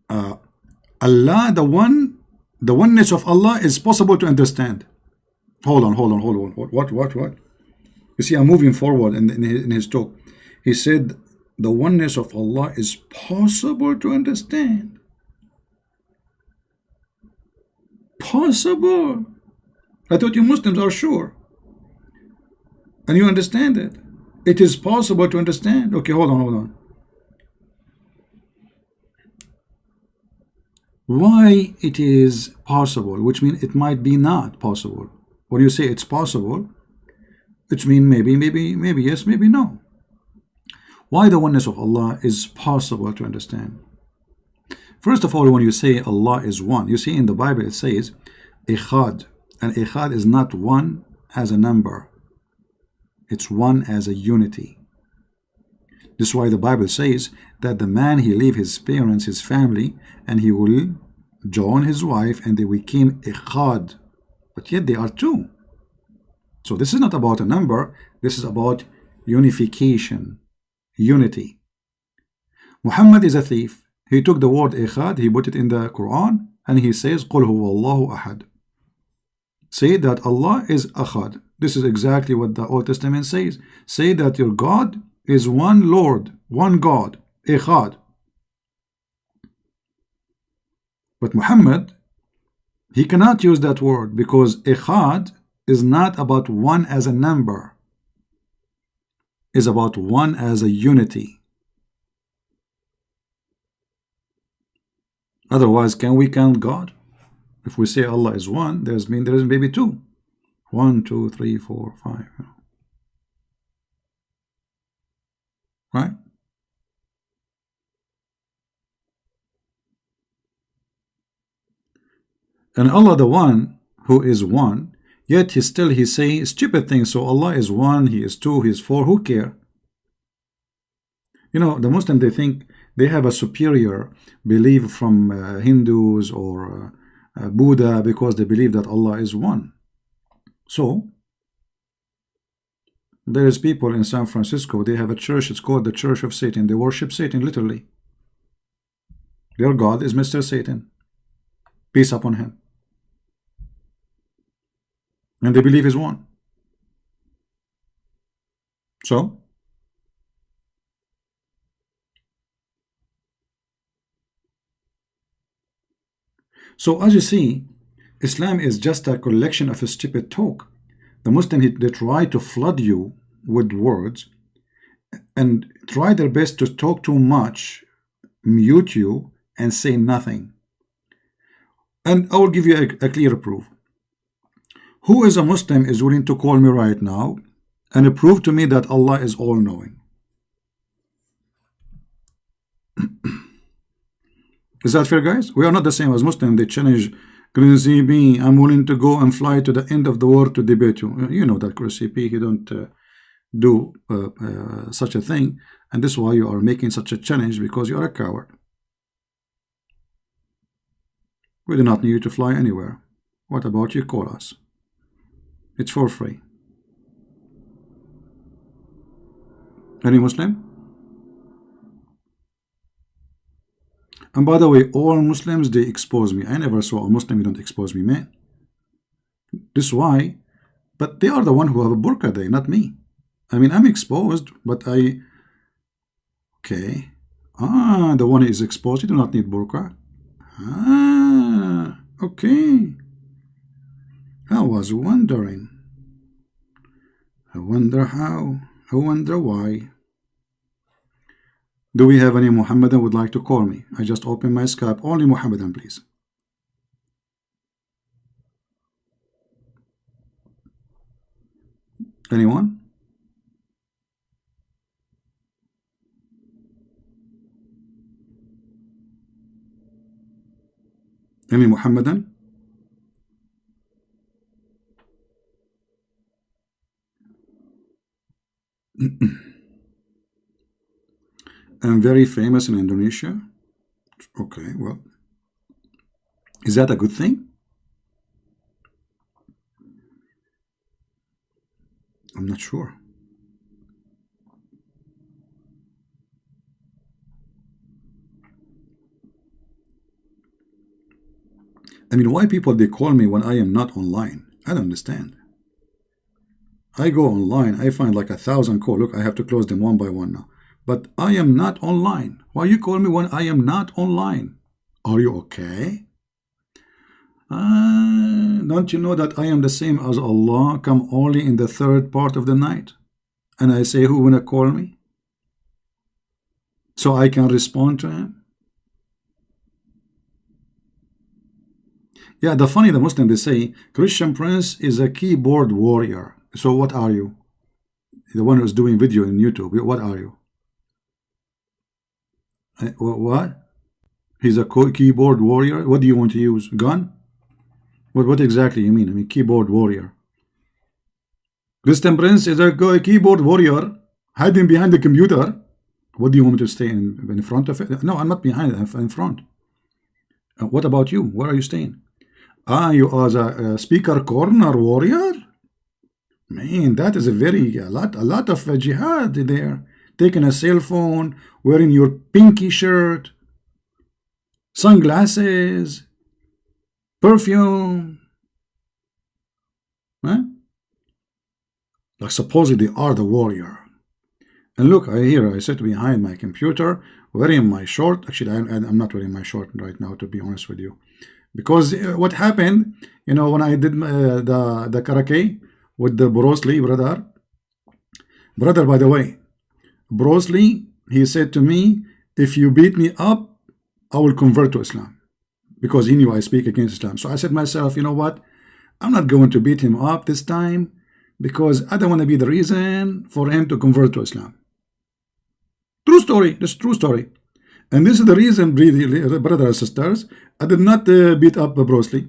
Speaker 1: Allah, the oneness of Allah is possible to understand. Hold on. What? You see, I'm moving forward in his talk. He said, the oneness of Allah is possible to understand. Possible. I thought you Muslims are sure. And you understand it. It is possible to understand. Okay, hold on. Why it is possible, which means it might be not possible. When you say it's possible, which means maybe yes, maybe no. Why the oneness of Allah is possible to understand? First of all, when you say Allah is one, you see in the Bible it says Echad, and Echad is not one as a number. It's one as a unity. This is why the Bible says that the man, he leave his parents, his family, and he will join his wife, and they became Echad. But yet they are two. So this is not about a number. This is about unification, unity. Muhammad is a thief. He took the word Echad, he put it in the Quran, and he says, Qul huwa Allahu ahad. Say that Allah is Ahad. This is exactly what the Old Testament says. Say that your God is one Lord, one God, Echad. But Muhammad, he cannot use that word because Echad is not about one as a number. It's about one as a unity. Otherwise, can we count God? If we say Allah is one, there is maybe two. 1, 2, 3, 4, 5. Right? And Allah, the one who is one, yet he say stupid things. So Allah is one, He is two, He is four. Who care? You know, the Muslim, they think they have a superior belief from Hindus or Buddha because they believe that Allah is one. So there is people in San Francisco, they have a church, it's called the Church of Satan. They worship Satan literally. Their God is Mr. Satan. Peace upon him. And they believe he's one. So as you see, Islam is just a collection of a stupid talk. The Muslims, they try to flood you with words and try their best to talk too much, mute you, and say nothing. And I will give you a clear proof. Who is a Muslim is willing to call me right now and prove to me that Allah is all-knowing. Is that fair, guys? We are not the same as Muslims. They challenge CP. I'm willing to go and fly to the end of the world to debate you. You know that CP, he don't do such a thing, and this is why you are making such a challenge, because you are a coward. We do not need you to fly anywhere. What about you? Call us. It's for free. Any Muslim? And by the way, all Muslims, they expose me. I never saw a Muslim who don't expose me, man. This is why. But they are the one who have a burqa day, not me. I mean, I'm exposed, but I... Okay. Ah, the one who is exposed, you do not need burqa. Ah, okay. I was wondering. I wonder how. I wonder why. Do we have any Mohammedan would like to call me? I just opened my Skype. Only Mohammedan, please. Anyone? Any Mohammedan? I'm very famous in Indonesia. Okay, well, is that a good thing? I'm not sure. I mean, why people they call me when I am not online? I don't understand. I go online, I find like 1,000 calls. Look, I have to close them one by one now. But I am not online. Why you call me when I am not online? Are you okay? Don't you know that I am the same as Allah, come only in the third part of the night? And I say, who wanna call me? So I can respond to him? Yeah, the Muslim, they say, Christian Prince is a keyboard warrior. So what are you? The one who's doing video in YouTube, what are you? What? He's a keyboard warrior? What do you want to use? Gun? What exactly you mean? I mean, keyboard warrior. Christian Prince is a keyboard warrior hiding behind the computer. What do you want me to stay in front of it? No, I'm not behind it, I'm in front. What about you? Where are you staying? Ah, you are a speaker corner warrior? Man, that is a lot of jihad there. Taking a cell phone, wearing your pinky shirt, sunglasses, perfume. Huh? Like supposedly they are the warrior. And look, I sit behind my computer, wearing my short. Actually, I'm not wearing my short right now, to be honest with you. Because what happened, you know, when I did the karate with the Bruce Lee, brother, by the way, Bruce Lee, he said to me, if you beat me up, I will convert to Islam. Because he knew I speak against Islam. So I said to myself, you know what? I'm not going to beat him up this time, because I don't want to be the reason for him to convert to Islam. True story. This is true story. And this is the reason, brothers and sisters, I did not beat up Bruce Lee.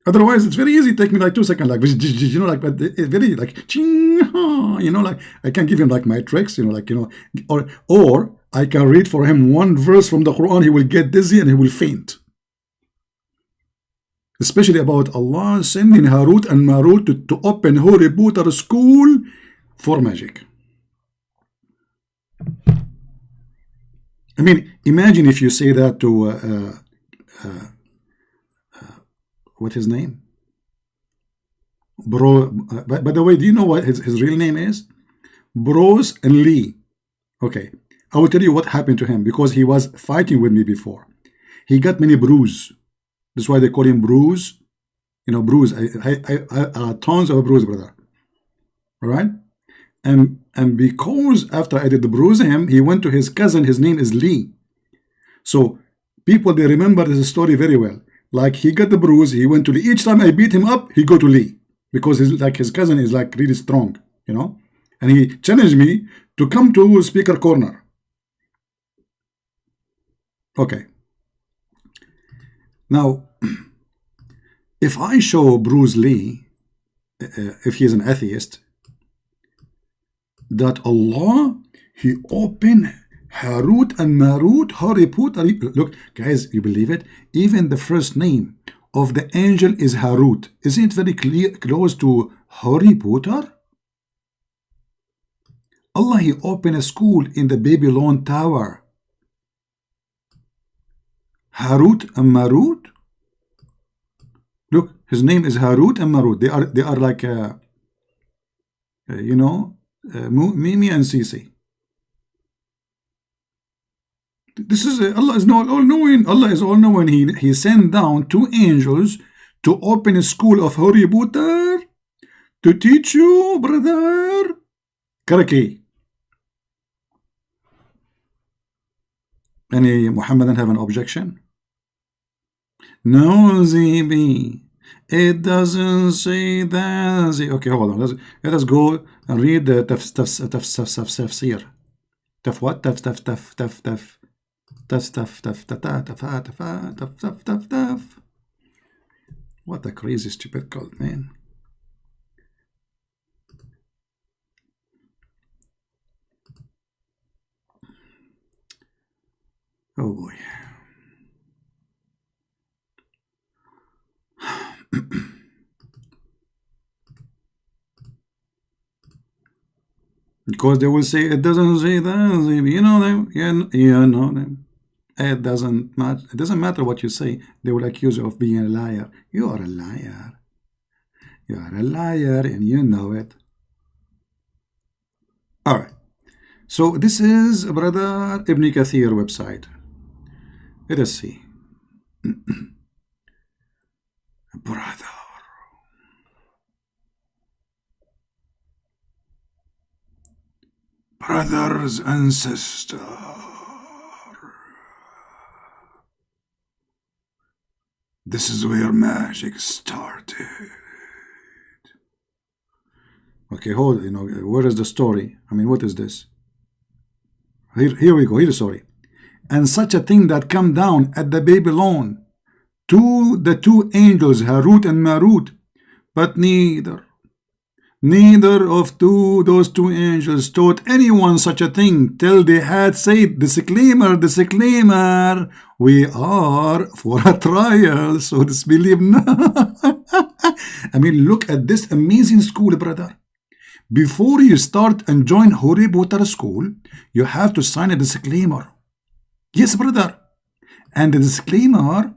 Speaker 1: Otherwise, it's very easy. Take me like 2 seconds, like, you know, like, but it's very like, ching, you know, like, I can give him like my tricks, you know, like, you know, or I can read for him one verse from the Quran. He will get dizzy and he will faint. Especially about Allah sending Harut and Marut to open Harry Potter school for magic. I mean, imagine if you say that to what his name? Bro, by the way, do you know what his real name is? Bruce and Lee. Okay, I will tell you what happened to him, because he was fighting with me before. He got many bruises. That's why they call him Bruce. You know, Bruce. I tons of bruise, brother. All right? And because after I did the bruise him, he went to his cousin. His name is Lee. So people, they remember this story very well. Like, he got the bruise, he went to Lee. Each time I beat him up, he go to Lee, because his cousin is like really strong. you know, and he challenged me to come to speaker corner. Okay. Now, if I show Bruce Lee, if he is an atheist, that Allah, he opened Harut and Marut, Harry Potter. Look, guys, you believe it? Even the first name of the angel is Harut. Isn't it very clear, close to Harry Potter? Allah, he opened a school in the Babylon Tower. Harut and Marut. Look, his name is Harut and Marut. They are like, you know, Mimi and Sisi. This is Allah is all knowing. Allah is all knowing. He sent down 2 angels to open a school of Harry Potter to teach you, brother, correctly. Any Mohammedan have an objection? No, ZB. It doesn't say that. Okay, hold on. Let us go and read the tafsir. Taf what? Taf. What a crazy stupid cult, man. Oh boy. Because they will say it doesn't say that. You know them. You know them. It doesn't matter. It doesn't matter what you say. They will accuse you of being a liar. You are a liar. You are a liar, and you know it. All right. So this is Brother Ibn Kathir website. Let us see. Brother. Brothers and sisters. This is where magic started. Okay, hold, you know, where is the story? I mean, what is this? Here we go, here's the story. And such a thing that come down at the Babylon to the 2 angels, Harut and Marut, but neither of those two angels taught anyone such a thing till they had said, disclaimer, we are for a trial, so disbelieve not. I mean, look at this amazing school, brother. Before you start and join Harry Potter school, you have to sign a disclaimer. Yes, brother. And the disclaimer,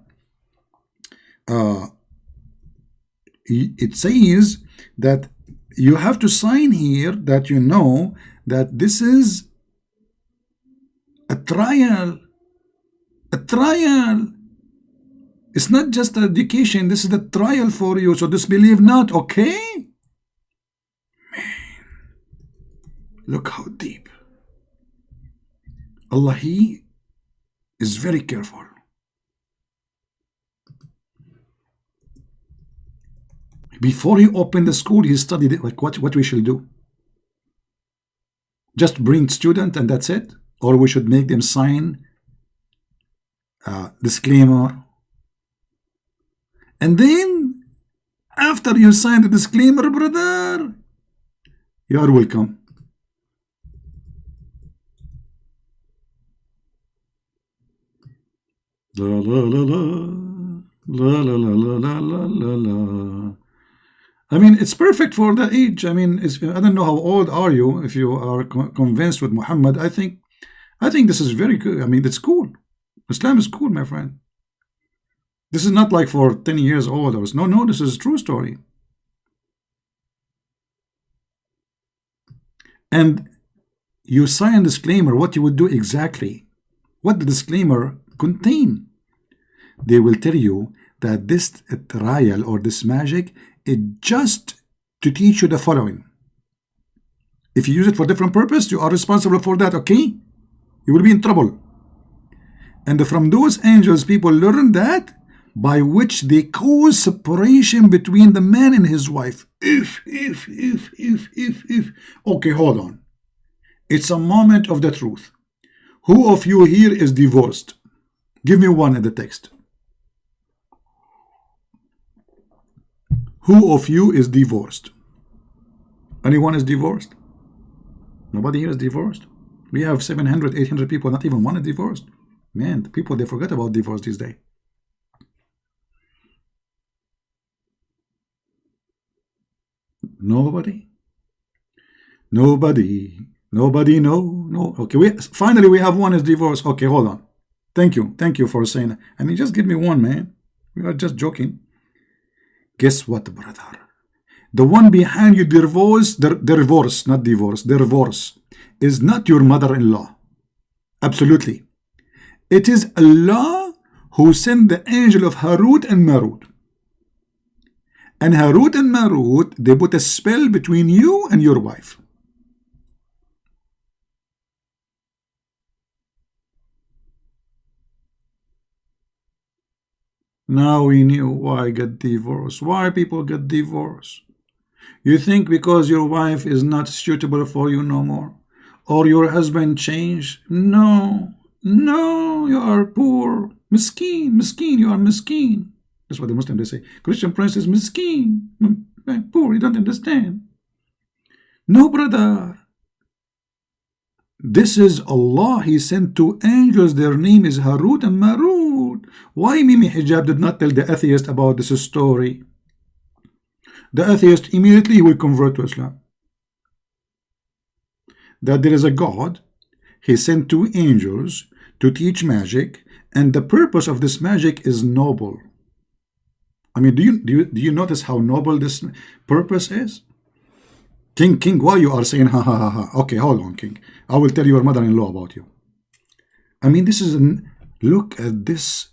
Speaker 1: it says that you have to sign here that you know that this is a trial. A trial. It's not just education. This is the trial for you. So disbelieve not, okay? Man, look how deep. Allah, He is very careful. Before he opened the school, he studied it, like what we should do. Just bring student and that's it? Or we should make them sign disclaimer. And then, after you sign the disclaimer, brother, you are welcome. La la la la, la la la la la la la. I mean, it's perfect for the age. I mean, I don't know how old are you. If you are convinced with Muhammad, I think this is very good. I mean, it's cool. Islam is cool, my friend. This is not like for 10 years old. Or no, this is a true story. And you sign a disclaimer, what you would do exactly, what the disclaimer contain. They will tell you that this trial or this magic is just to teach you the following. If you use it for different purpose, you are responsible for that, okay? You will be in trouble. And from those angels, people learn that by which they cause separation between the man and his wife. If. Okay, hold on. It's a moment of the truth. Who of you here is divorced? Give me one in the text. Who of you is divorced? Anyone is divorced? Nobody here is divorced. We have 700, 800 people, not even one is divorced. Man, the people, they forget about divorce these days. Nobody? Nobody? Nobody? No? Okay, finally we have one is divorced. Okay, hold on. Thank you for saying that. I mean, just give me one, man. We are just joking. Guess what, brother? The one behind you divorce, not divorce, divorce, is not your mother-in-law. Absolutely. It is Allah who sent the angel of Harut and Marut. And Harut and Marut, they put a spell between you and your wife. Now we knew why I get divorced. Why people get divorced? You think because your wife is not suitable for you no more? Or your husband changed? No, you are poor. Miskin, you are miskin. That's what the Muslims they say. Christian prince is miskin. Poor, you don't understand. No, brother. This is Allah. He sent two angels. Their name is Harut and Marut. Why Mimi Hijab did not tell the atheist about this story? The atheist immediately will convert to Islam. That there is a God. He sent two angels to teach magic, and the purpose of this magic is noble. I mean, do you notice how noble this purpose is? King, why you are saying ha ha ha ha? Okay, hold on, King. I will tell your mother-in-law about you. I mean, this is look at this,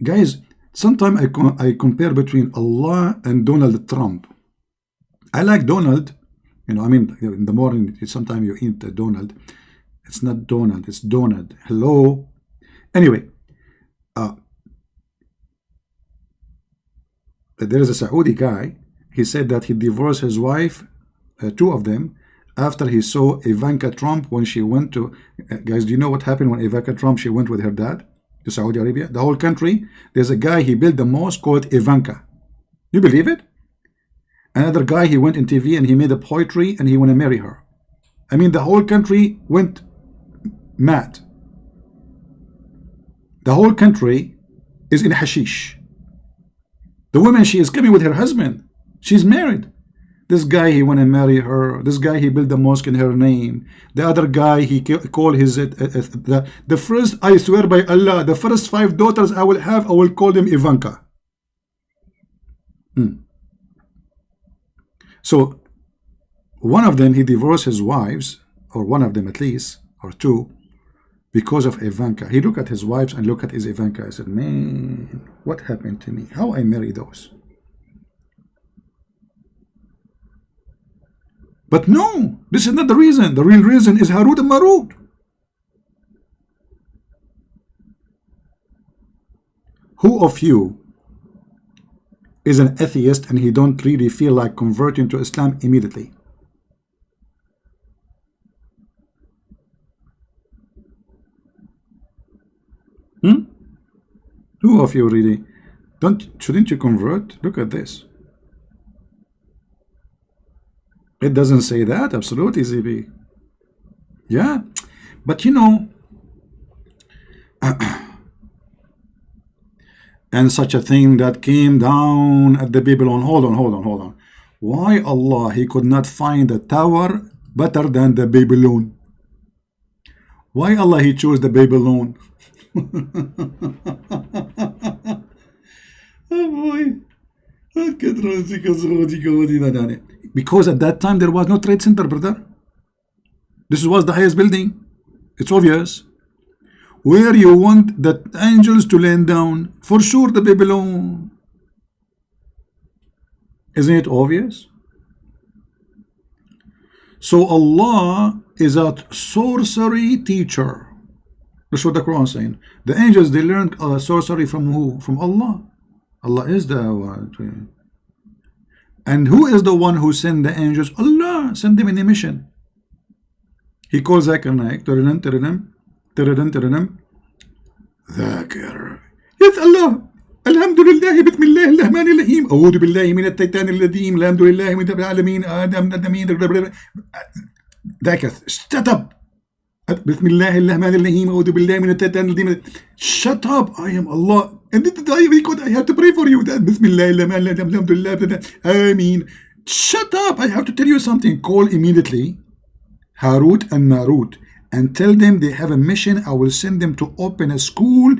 Speaker 1: guys. Sometimes I compare between Allah and Donald Trump. I like Donald, you know. I mean, in the morning, sometimes you eat Donald. It's not Donald, it's Donald. Hello. Anyway, there is a Saudi guy. He said that he divorced his wife, two of them, after he saw Ivanka Trump when she went to. Guys, do you know what happened when Ivanka Trump she went with her dad to Saudi Arabia? The whole country. There's a guy he built the mosque called Ivanka. You believe it? Another guy he went in TV and he made a poetry and he want to marry her. I mean, the whole country went mad. The whole country is in hashish. The woman, she is coming with her husband. She's married. This guy, he want to marry her. This guy, he built the mosque in her name. The other guy, he called his the first, I swear by Allah, the first 5 daughters I will have, I will call them Ivanka. So one of them, he divorced his wives, or one of them at least, or two, because of Ivanka. He looked at his wives and looked at his Ivanka. I said, man, what happened to me? How I marry those? But no, this is not the reason. The real reason is Harut and Marut. Who of you is an atheist and he don't really feel like converting to Islam immediately? Who of you really shouldn't you convert? Look at this. It doesn't say that. Absolutely, ZB. Yeah, but you know, and such a thing that came down at the Babylon. Hold on. Why Allah, he could not find a tower better than the Babylon? Why Allah, he chose the Babylon? Oh boy. Because at that time there was no trade center, brother. This was the highest building. It's obvious. Where you want the angels to land down? For sure the Babylon. Isn't it obvious? So Allah is a sorcery teacher. That's what the Quran is saying. The angels, they learned sorcery from who? From Allah. Allah is the one. And who is the one who sent the angels? Allah sent them in a mission. He calls Zakir Naik. ذاكر. Yes, Allah. الحمد لله بسم الله الرحمن الرحيم أعوذ بالله من الشيطان الرجيم الحمد لله من رب العالمين آدم آدمين ذاكر. Shut up. بسم الله الرحمن الرحيم أعوذ بالله من الشيطان الرجيم. Shut up. I am Allah. And this is I have to pray for you. بسم الله الرحمن الرحيم الحمد لله آمين. Shut up. I have to tell you something. Call immediately Harut and Marut and tell them they have a mission. I will send them to open a school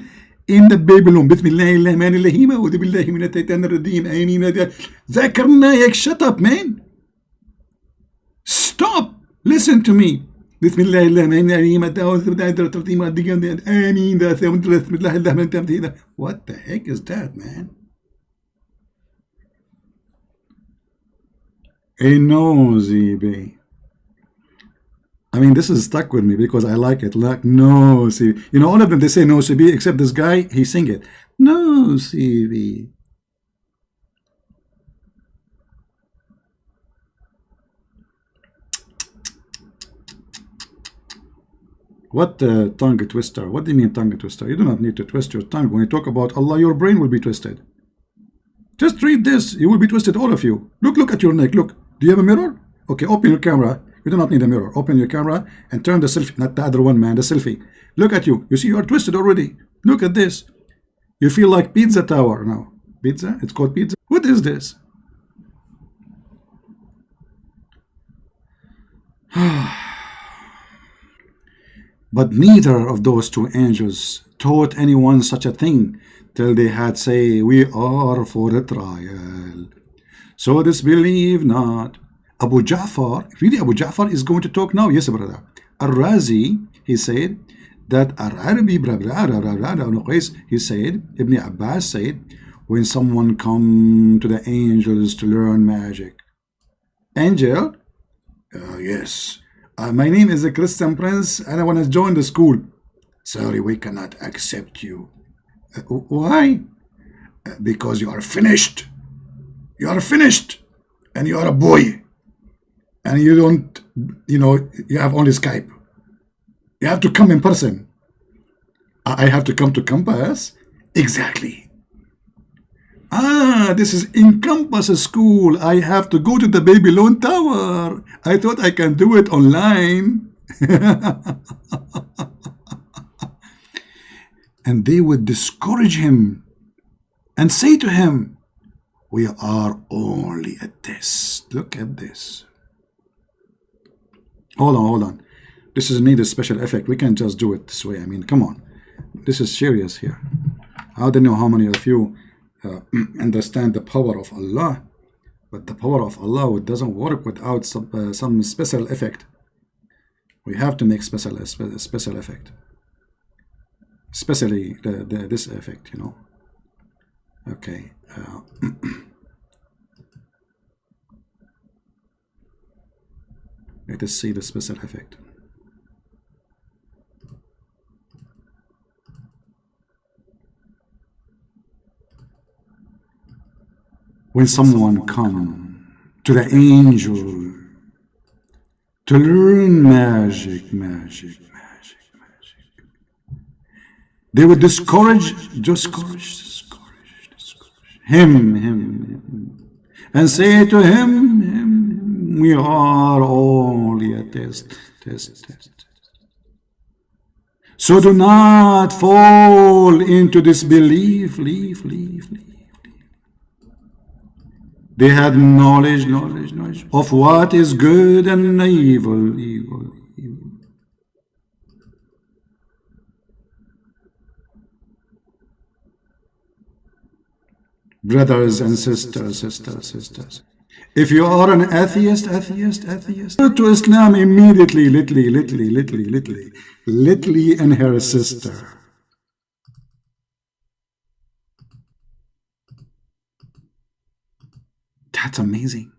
Speaker 1: in the Babylon. بسم الله الرحمن الرحيم أعوذ بالله من الشيطان الرجيم آمين. ذاكر نايك. Shut up, man. Stop. Listen to me. بسم الله الرحمن الرحيم آمين. بسم الله الرحمن الرحيم. What the heck is that, man? A nosy bee. I mean, this is stuck with me because I like it. Like, no, see, you know, all of them, they say no, CB, except this guy, he sing it. No, CB. What tongue twister? What do you mean tongue twister? You do not need to twist your tongue. When you talk about Allah, your brain will be twisted. Just read this. You will be twisted, all of you. Look at your neck. Look. Do you have a mirror? Okay, open your camera. You do not need a mirror. Open your camera and turn the selfie, not the other one, man, the selfie. Look at you. You see you are twisted already. Look at this. You feel like pizza tower now. Pizza? It's called pizza? What is this? But neither of those two angels taught anyone such a thing till they had say, we are for a trial. So disbelieve not. Abu Ja'far, really Abu Ja'far is going to talk now? Yes, brother. Al-Razi, he said that Al-Arabi, he said, Ibn Abbas said, when someone come to the angels to learn magic. Angel? Yes. My name is a Christian prince and I want to join the school. Sorry, we cannot accept you. Why? Because you are finished. You are finished. And you are a boy. And you don't, you know, you have only Skype. You have to come in person. I have to come to campus? Exactly. This is in campus school. I have to go to the Babylon Tower. I thought I can do it online. And they would discourage him and say to him, we are only a test. Look at this. Hold on. This is need a special effect. We can't just do it this way. I mean, come on. This is serious here. I don't know how many of you understand the power of Allah, but the power of Allah doesn't work without some special effect. We have to make special effect, especially this effect, you know. Okay. Let us see the special effect. When someone come to the angel to learn magic, they would discourage him, and say to him, we are only a test. So do not fall into disbelief. They had knowledge of what is good and evil. Brothers and sisters, if you are an atheist, to Islam immediately, literally, and her sister. That's amazing.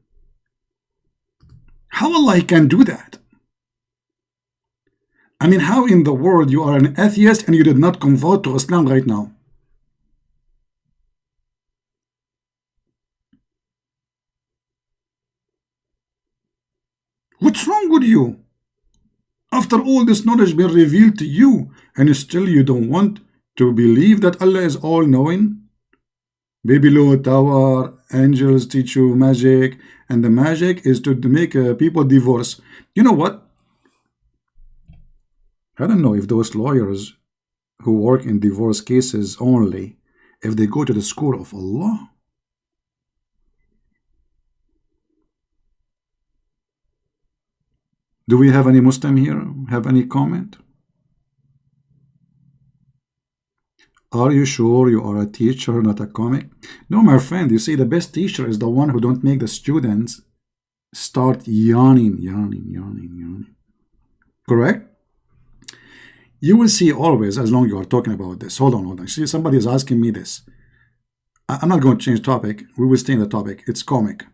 Speaker 1: How Allah can do that? I mean, how in the world you are an atheist and you did not convert to Islam right now? you? After all this knowledge been revealed to you, and still you don't want to believe that Allah is all-knowing? Baby low tower, angels teach you magic, and the magic is to make people divorce. You know what? I don't know if those lawyers who work in divorce cases only, if they go to the school of Allah. Do we have any Muslim here? Have any comment? Are you sure you are a teacher, not a comic? No, my friend, you see, the best teacher is the one who don't make the students start yawning. Correct? You will see always, as long as you are talking about this. Hold on. See, somebody is asking me this. I'm not going to change topic. We will stay in the topic. It's comic.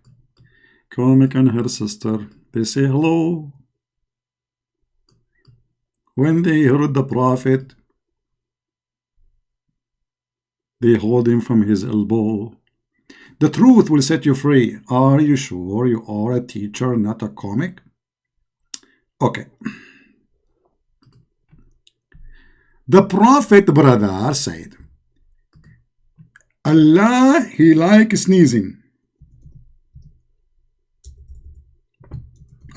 Speaker 1: Comic and her sister. They say hello. When they heard the Prophet, they hold him from his elbow. The truth will set you free. Are you sure you are a teacher, not a comic? Okay. The Prophet, brother, said, Allah, he likes sneezing.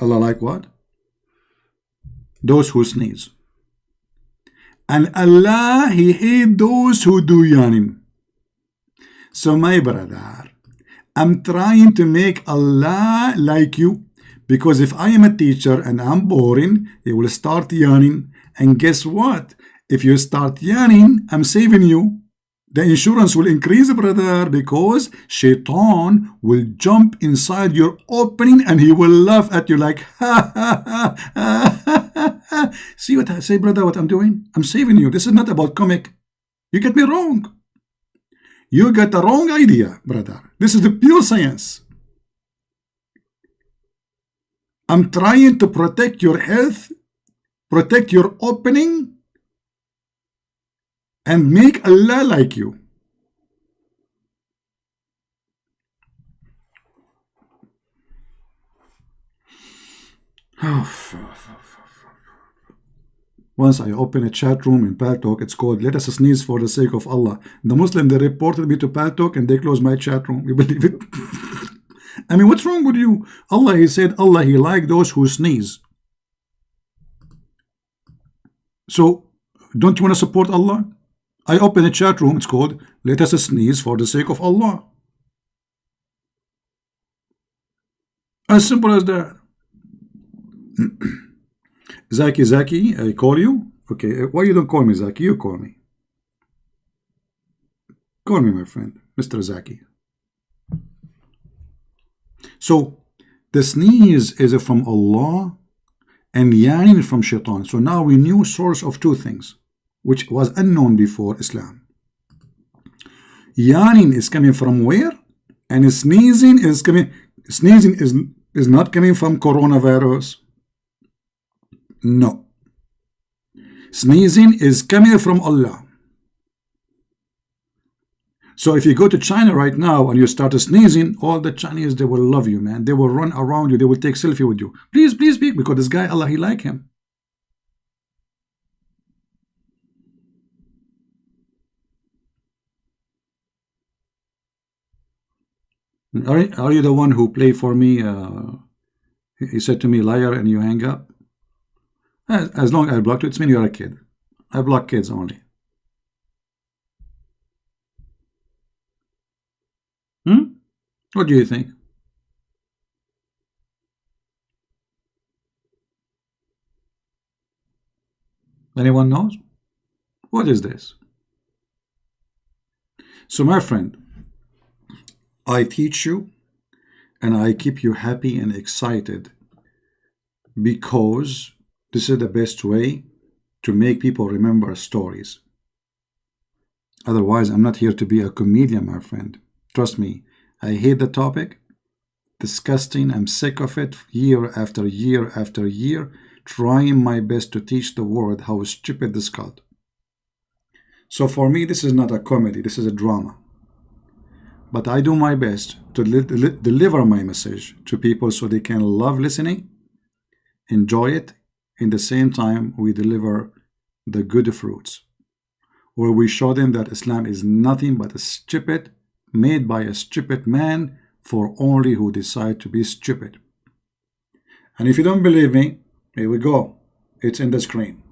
Speaker 1: Allah like what? Those who sneeze. And Allah, he hate those who do yawning. So my brother, I'm trying to make Allah like you, because if I am a teacher and I'm boring, he will start yawning. And guess what? If you start yawning, I'm saving you. The insurance will increase, brother, because Shaitan will jump inside your opening and he will laugh at you like, ha, ha, ha, ha, ha, ha. See what I say, brother, what I'm doing? I'm saving you. This is not about comic. You get me wrong. You got the wrong idea, brother. This is the pure science. I'm trying to protect your health, protect your opening, and make Allah like you. Once I open a chat room in Paltalk, it's called Let Us Sneeze for the Sake of Allah. The Muslim, they reported me to Paltalk and they closed my chat room. You believe it? I mean, what's wrong with you? Allah, he said, Allah, he likes those who sneeze. So, don't you want to support Allah? I open a chat room, it's called Let Us Sneeze for the Sake of Allah. As simple as that. Zaki, I call you? Okay, why you don't call me Zaki? You call me. Call me, my friend, Mr. Zaki. So, the sneeze is from Allah and yawning from Shaitan. So now we knew source of two things, which was unknown before Islam. Yawning is coming from where? And sneezing is coming. Sneezing is not coming from coronavirus. No. Sneezing is coming from Allah. So if you go to China right now and you start sneezing, all the Chinese, they will love you, man. They will run around you. They will take selfie with you. Please speak, because this guy, Allah, he like him. Are you the one who played for me? He said to me, liar, and you hang up? As long as I blocked you, it's mean you're a kid. I block kids only. What do you think? Anyone knows? What is this? So my friend, I teach you and I keep you happy and excited because this is the best way to make people remember stories. Otherwise, I'm not here to be a comedian, my friend. Trust me, I hate the topic. Disgusting. I'm sick of it year after year after year, trying my best to teach the world how stupid this got. So for me, this is not a comedy. This is a drama. But I do my best to deliver my message to people so they can love listening enjoy it. In the same time, we deliver the good fruits, where we show them that Islam is nothing but a stupid, made by a stupid man for only who decide to be stupid. And if you don't believe me, here we go. It's in the screen.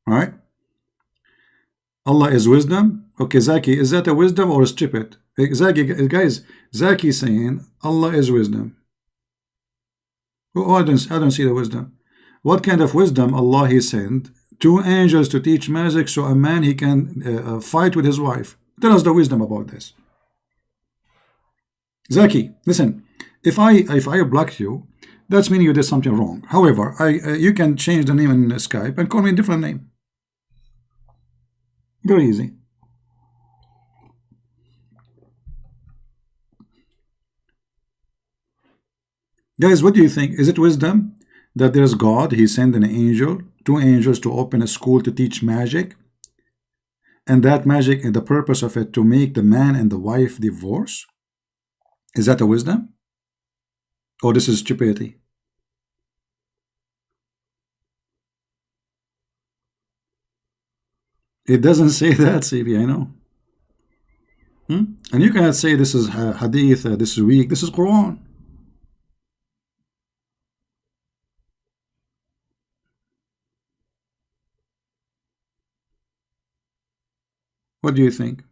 Speaker 1: All right. Allah is wisdom. Okay, Zaki, is that a wisdom or a stupid? Zaki, guys, Zaki saying Allah is wisdom. Oh, I don't see the wisdom. What kind of wisdom Allah He sent 2 angels to teach magic so a man he can fight with his wife? Tell us the wisdom about this. Zaki, listen. If I blocked you, that's meaning you did something wrong. However, you can change the name in Skype and call me a different name. Very easy. Guys, what do you think? Is it wisdom that there's God, He sent an angel, 2 angels to open a school to teach magic, and that magic and the purpose of it to make the man and the wife divorce? Is that a wisdom? Or this is stupidity? It doesn't say that, CB, I know. And you cannot say this is hadith, this is weak, this is Quran. What do you think?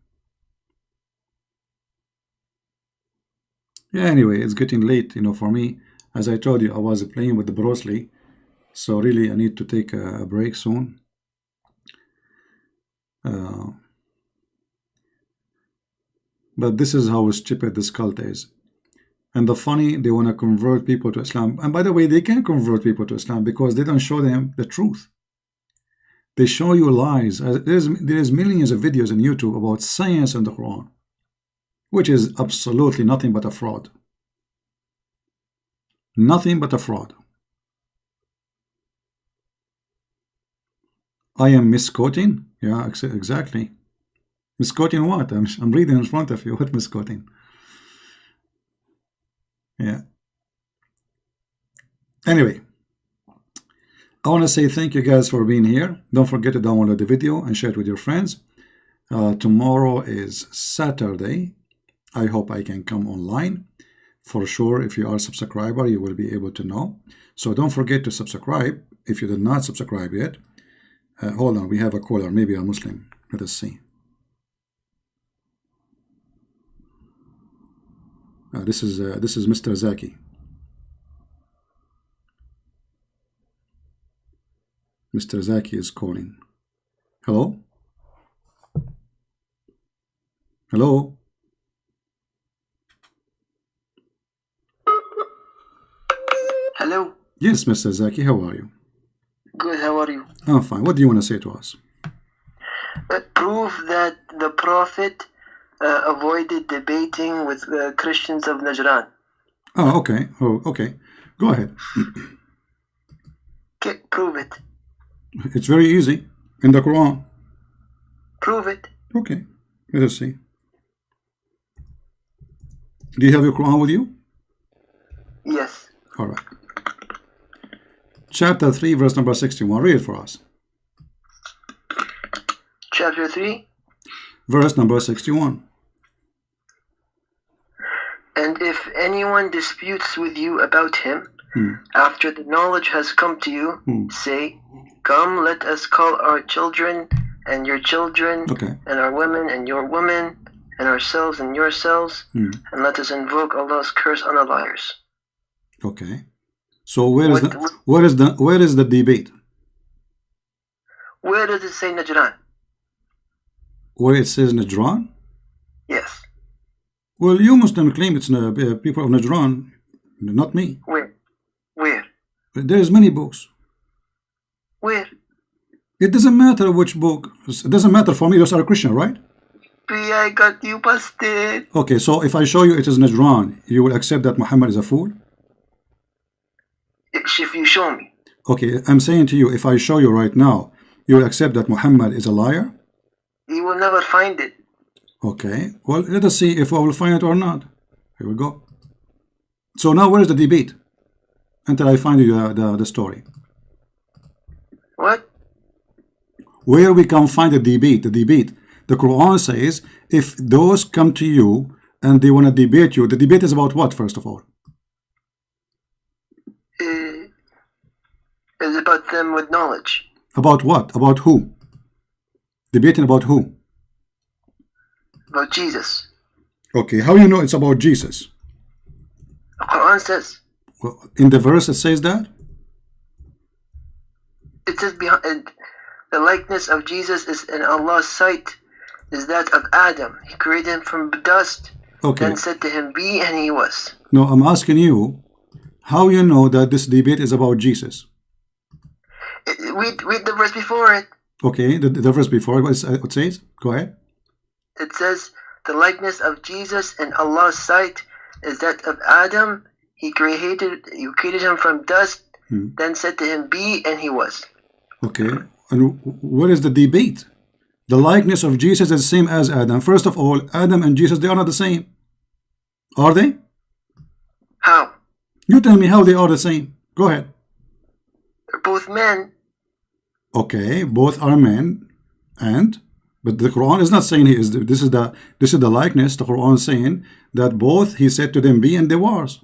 Speaker 1: Yeah, anyway, it's getting late, for me. As I told you, I was playing with the Bruce Lee, so really I need to take a break soon. But this is how stupid this cult is. And the funny, they want to convert people to Islam. And by the way, they can't convert people to Islam because they don't show them the truth. They show you lies. There's millions of videos on YouTube about science and the Quran, which is absolutely nothing but a fraud. Nothing but a fraud. I am misquoting? Yeah, exactly. Misquoting what? I'm reading in front of you. What misquoting? Yeah. Anyway, I want to say thank you guys for being here. Don't forget to download the video and share it with your friends. Tomorrow is Saturday. I hope I can come online. For sure, if you are a subscriber, you will be able to know. So don't forget to subscribe if you did not subscribe yet. Hold on, we have a caller, maybe a Muslim. Let us see. This is Mr. Zaki. Mr. Zaki is calling. Hello? Hello?
Speaker 2: Hello?
Speaker 1: Yes, Mr. Zaki, how are you?
Speaker 2: Good, how are you?
Speaker 1: I'm fine. What do you want to say to us?
Speaker 2: Prove that the Prophet avoided debating with Christians of Najran.
Speaker 1: Oh, okay. Oh, okay. Go ahead.
Speaker 2: Okay, prove it.
Speaker 1: It's very easy. In the Quran.
Speaker 2: Prove it.
Speaker 1: Okay. Let us see. Do you have your Quran with you?
Speaker 2: Yes.
Speaker 1: All right. Chapter 3, verse number 61. Read it for us.
Speaker 2: Chapter 3.
Speaker 1: Verse number 61.
Speaker 2: And if anyone disputes with you about him, after the knowledge has come to you, say, come, let us call our children and your children, and our women and your women, and ourselves and yourselves, and let us invoke Allah's curse on the liars.
Speaker 1: Okay. So where is the debate?
Speaker 2: Where does it say Najran?
Speaker 1: Where it says Najran?
Speaker 2: Yes.
Speaker 1: Well, you Muslim claim it's people of Najran, not me.
Speaker 2: Where? Where?
Speaker 1: There's many books.
Speaker 2: Where?
Speaker 1: It doesn't matter which book. It doesn't matter for me. Those are Christian, right?
Speaker 2: I got you busted.
Speaker 1: Okay, so if I show you it is Najran, you will accept that Muhammad is a fool?
Speaker 2: If you show me.
Speaker 1: Okay, I'm saying to you, if I show you right now, you will accept that Muhammad is a liar?
Speaker 2: You will never find it.
Speaker 1: Okay, well, let us see if I will find it or not. Here we go. So now where is the debate? Until I find you the story.
Speaker 2: What?
Speaker 1: Where we can find the debate? The debate. The Quran says, if those come to you and they want to debate you, the debate is about what, first of all?
Speaker 2: It's about them with knowledge.
Speaker 1: About what? About who? Debating about who?
Speaker 2: About Jesus.
Speaker 1: Okay, how you know it's about Jesus?
Speaker 2: The Quran says.
Speaker 1: Well, in the verse it says that?
Speaker 2: It says behind the likeness of Jesus is in Allah's sight is that of Adam. He created him from dust, then said to him, be, and he was.
Speaker 1: No, I'm asking you, how you know that this debate is about Jesus?
Speaker 2: Read the verse before it.
Speaker 1: Okay, the verse before what it says? Go ahead.
Speaker 2: It says, the likeness of Jesus in Allah's sight is that of Adam. You created him from dust, then said to him, be, and he was.
Speaker 1: Okay, and what is the debate? The likeness of Jesus is the same as Adam. First of all, Adam and Jesus, they are not the same. Are they?
Speaker 2: How?
Speaker 1: You tell me how they are the same. Go ahead.
Speaker 2: They're both men.
Speaker 1: Okay, both are men, but the Quran is not saying this is the likeness. The Quran is saying that both he said to them be, and they was.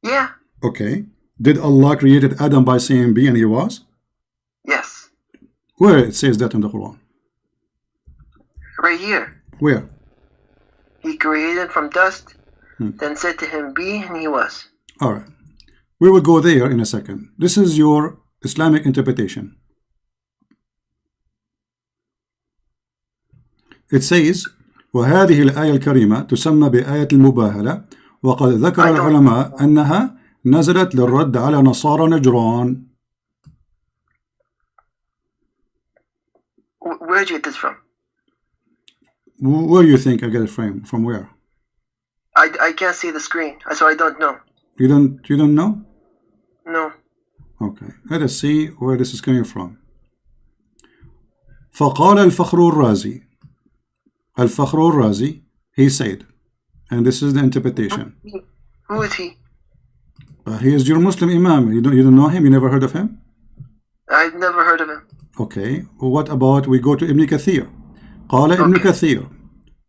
Speaker 2: Yeah.
Speaker 1: Okay. Did Allah created Adam by saying be, and he was?
Speaker 2: Yes.
Speaker 1: Where it says that in the Quran?
Speaker 2: Right here.
Speaker 1: Where?
Speaker 2: He created from dust, then said to him be, and he was.
Speaker 1: All right. We will go there in a second. This is your Islamic interpretation. It says وهذه الآية الكريمة تسمى بآية المباهلة وقد ذكر العلماء أنها نزلت للرد على نصارى نجران.
Speaker 2: Where did you get this from?
Speaker 1: Where do you think I get it from? From where?
Speaker 2: I can't see the screen, so I don't know.
Speaker 1: You don't know?
Speaker 2: No.
Speaker 1: Okay, let us see where this is coming from. فقال الفخر الرازي. الفخر الرازي, he said, and this is the interpretation.
Speaker 2: Who is he?
Speaker 1: He is your Muslim Imam. You don't know him? You never heard of him?
Speaker 2: I've never heard of him.
Speaker 1: Okay, what about we go to Ibn Kathir. قال ابن كثير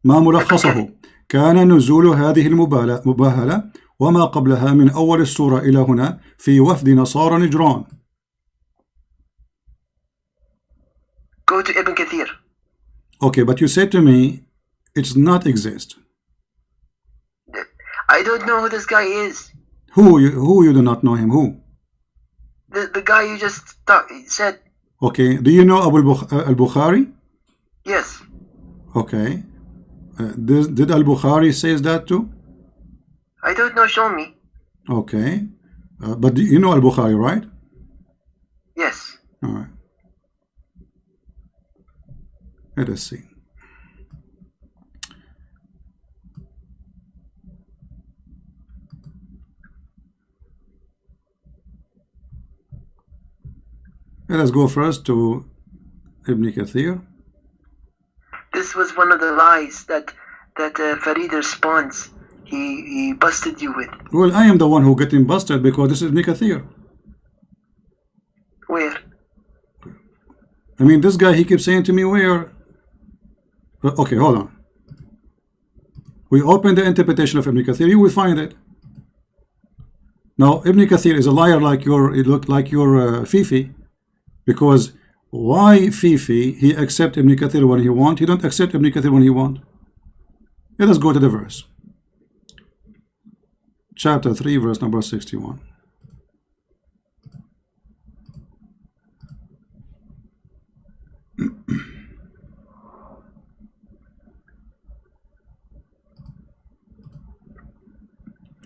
Speaker 1: ما ملخصه كان نزول هذه المباهلة وما قبلها من أول السورة إلى هنا في وفد نصارى نجران.
Speaker 2: Go to Ibn Kathir.
Speaker 1: Okay, but you said to me it's not exist.
Speaker 2: I don't know who this guy is.
Speaker 1: Who you do not know him? Who?
Speaker 2: The guy you just said.
Speaker 1: Okay, do you know Abu al-Bukhari?
Speaker 2: Yes.
Speaker 1: Okay. Did al-Bukhari says that too?
Speaker 2: I don't know, show me.
Speaker 1: Okay. But you know al-Bukhari, right?
Speaker 2: Yes.
Speaker 1: All right. Let us see. Let us go first to Ibn Kathir.
Speaker 2: This was one of the lies that Farid responds. He busted you with.
Speaker 1: Well, I am the one who getting busted because this is Ibn Kathir.
Speaker 2: Where?
Speaker 1: I mean, this guy, he keeps saying to me, where? Okay, hold on. We open the interpretation of Ibn Kathir, you will find it. Now, Ibn Kathir is a liar like it looked like your Fifi. Because why Fifi, he accept Ibn Kathir when he want, he don't accept Ibn Kathir when he want. Let us go to the verse. Chapter 3, verse number 61.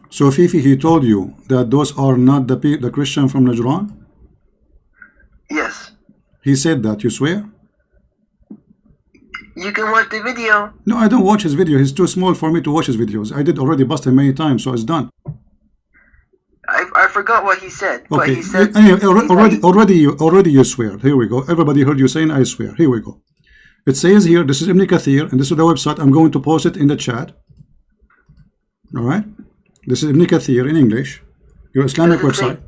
Speaker 1: So Fifi, he told you that those are not the Christian from Najran?
Speaker 2: Yes.
Speaker 1: He said that, you swear?
Speaker 2: You can watch the video.
Speaker 1: No, I don't watch his video. He's too small for me to watch his videos. I did already bust him many times, so it's done.
Speaker 2: I forgot what he said.
Speaker 1: Okay.
Speaker 2: But he said
Speaker 1: anyway, already you swear. Here we go. Everybody heard you saying I swear. Here we go. It says here, this is Ibn Kathir, and this is the website. I'm going to post it in the chat. All right, this is Ibn Kathir in English, your Islamic website.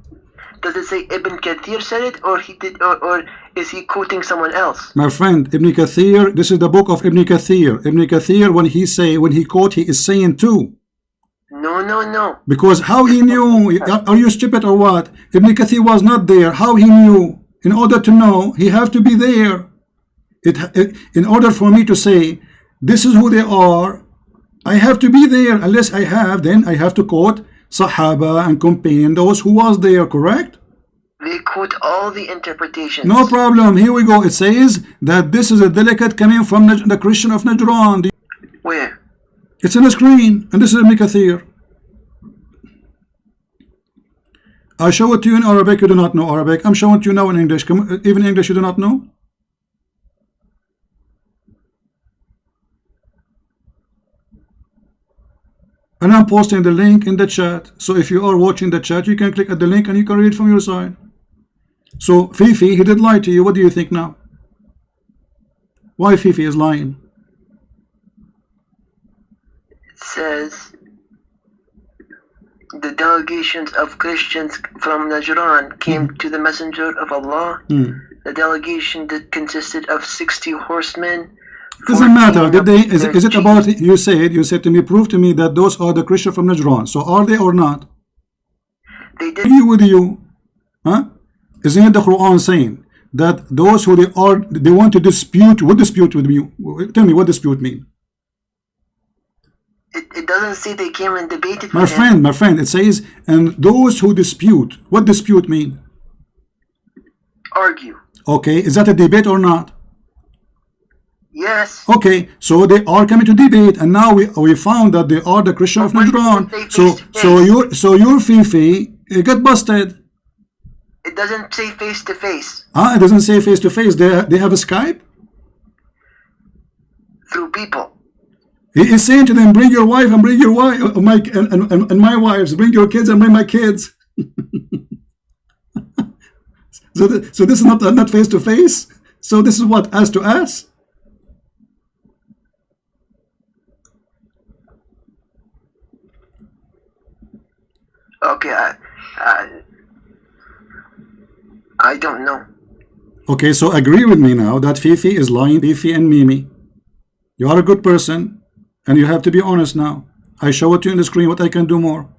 Speaker 2: Does it say Ibn Kathir said it, or he did, or is he quoting someone else?
Speaker 1: My friend, Ibn Kathir, this is the book of Ibn Kathir. Ibn Kathir, when he quote, he is saying too.
Speaker 2: No.
Speaker 1: Because how he knew? Are you stupid or what? Ibn Kathir was not there. How he knew? In order to know, he have to be there. In order for me to say, this is who they are, I have to be there. Unless I have, then I have to quote Sahaba and companion, those who was there, correct?
Speaker 2: They quote all the interpretations.
Speaker 1: No problem. Here we go. It says that this is a delegate coming from the Christian of Najran.
Speaker 2: Where?
Speaker 1: It's on the screen, and this is Ibn Kathir. I show it to you in Arabic. You do not know Arabic. I'm showing it to you now in English. Even English you do not know? And I'm posting the link in the chat. So if you are watching the chat, you can click at the link and you can read it from your side. So Fifi, he did lie to you. What do you think now? Why Fifi is lying?
Speaker 2: It says the delegations of Christians from Najran came to the Messenger of Allah. The delegation that consisted of 60 horsemen.
Speaker 1: Doesn't matter. Did they? Is it about? You said to me, prove to me that those are the Christians from Najran. So are they or not?
Speaker 2: They did.
Speaker 1: Agree with you, huh? Isn't it the Quran saying that those who they want to dispute? What dispute with you? Tell me what dispute mean.
Speaker 2: It doesn't say they came and debated.
Speaker 1: My friend. It says, and those who dispute. What dispute mean?
Speaker 2: Argue.
Speaker 1: Okay, is that a debate or not?
Speaker 2: Yes.
Speaker 1: Okay, so they are coming to debate, and now we found that they are the Christian of Najran. So your Fifi got busted.
Speaker 2: It doesn't say face to face.
Speaker 1: It doesn't say face to face. They have a Skype
Speaker 2: through people.
Speaker 1: He is saying to them, bring your wife and bring your wife, and my wives, bring your kids and bring my kids. So this is not face to face. So this is what, ass to ass.
Speaker 2: Okay, I don't know.
Speaker 1: Okay, so agree with me now that Fifi is lying. Fifi and Mimi, you are a good person, and you have to be honest now. I show it to you on the screen what I can do more.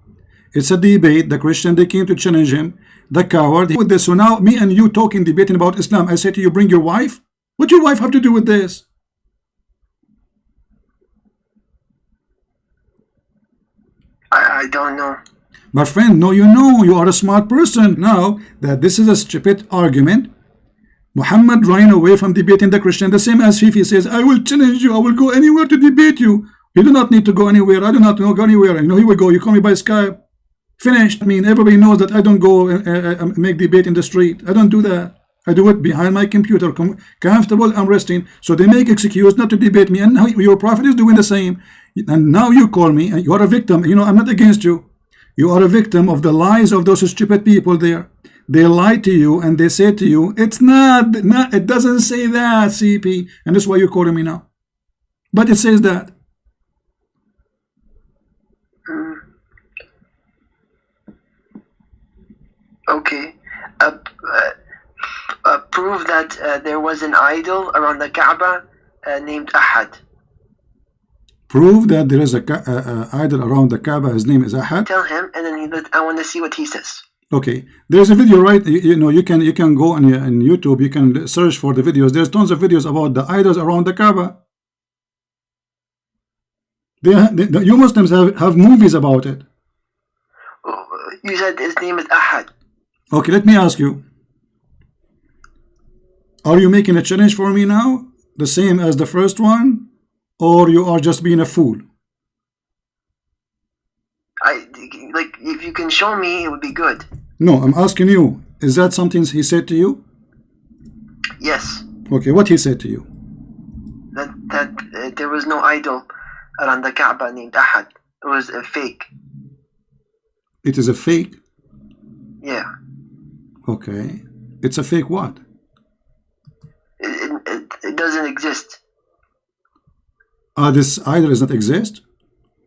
Speaker 1: It's a debate. The Christian, they came to challenge him. The coward with this. So now me and you talking, debating about Islam. I say to you, bring your wife. What your wife have to do with this?
Speaker 2: I don't know.
Speaker 1: My friend, no, you know, you are a smart person. Now that this is a stupid argument, Muhammad ran away from debating the Christian, the same as Fifi says, I will challenge you, I will go anywhere to debate you. You do not need to go anywhere. I do not go anywhere. You know, here we go. You call me by Skype. Finished. I mean, everybody knows that I don't go make debate in the street. I don't do that. I do it behind my computer, comfortable, I'm resting. So they make excuse not to debate me. And now your prophet is doing the same. And now you call me, and you are a victim. You know, I'm not against you. You are a victim of the lies of those stupid people there. They lie to you and they say to you, it's not, it doesn't say that, CP. And that's why you're calling me now. But it says that.
Speaker 2: Okay. Prove that there was an idol around the Kaaba named Ahad.
Speaker 1: Prove that there is a idol around the Kaaba. His name is Ahad.
Speaker 2: Tell him, and then I want to see what he says.
Speaker 1: Okay, there's a video, right? You know, you can go on YouTube. You can search for the videos. There's tons of videos about the idols around the Kaaba. You Muslims have movies about it.
Speaker 2: You said his name is Ahad.
Speaker 1: Okay, let me ask you. Are you making a challenge for me now? The same as the first one? Or you are just being a fool?
Speaker 2: Like, if you can show me, it would be good.
Speaker 1: No, I'm asking you. Is that something he said to you?
Speaker 2: Yes.
Speaker 1: Okay, what he said to you?
Speaker 2: That there was no idol around the Kaaba named Ahad. It was a fake.
Speaker 1: It is a fake?
Speaker 2: Yeah.
Speaker 1: Okay. It's a fake what?
Speaker 2: It doesn't exist.
Speaker 1: This idol does not exist?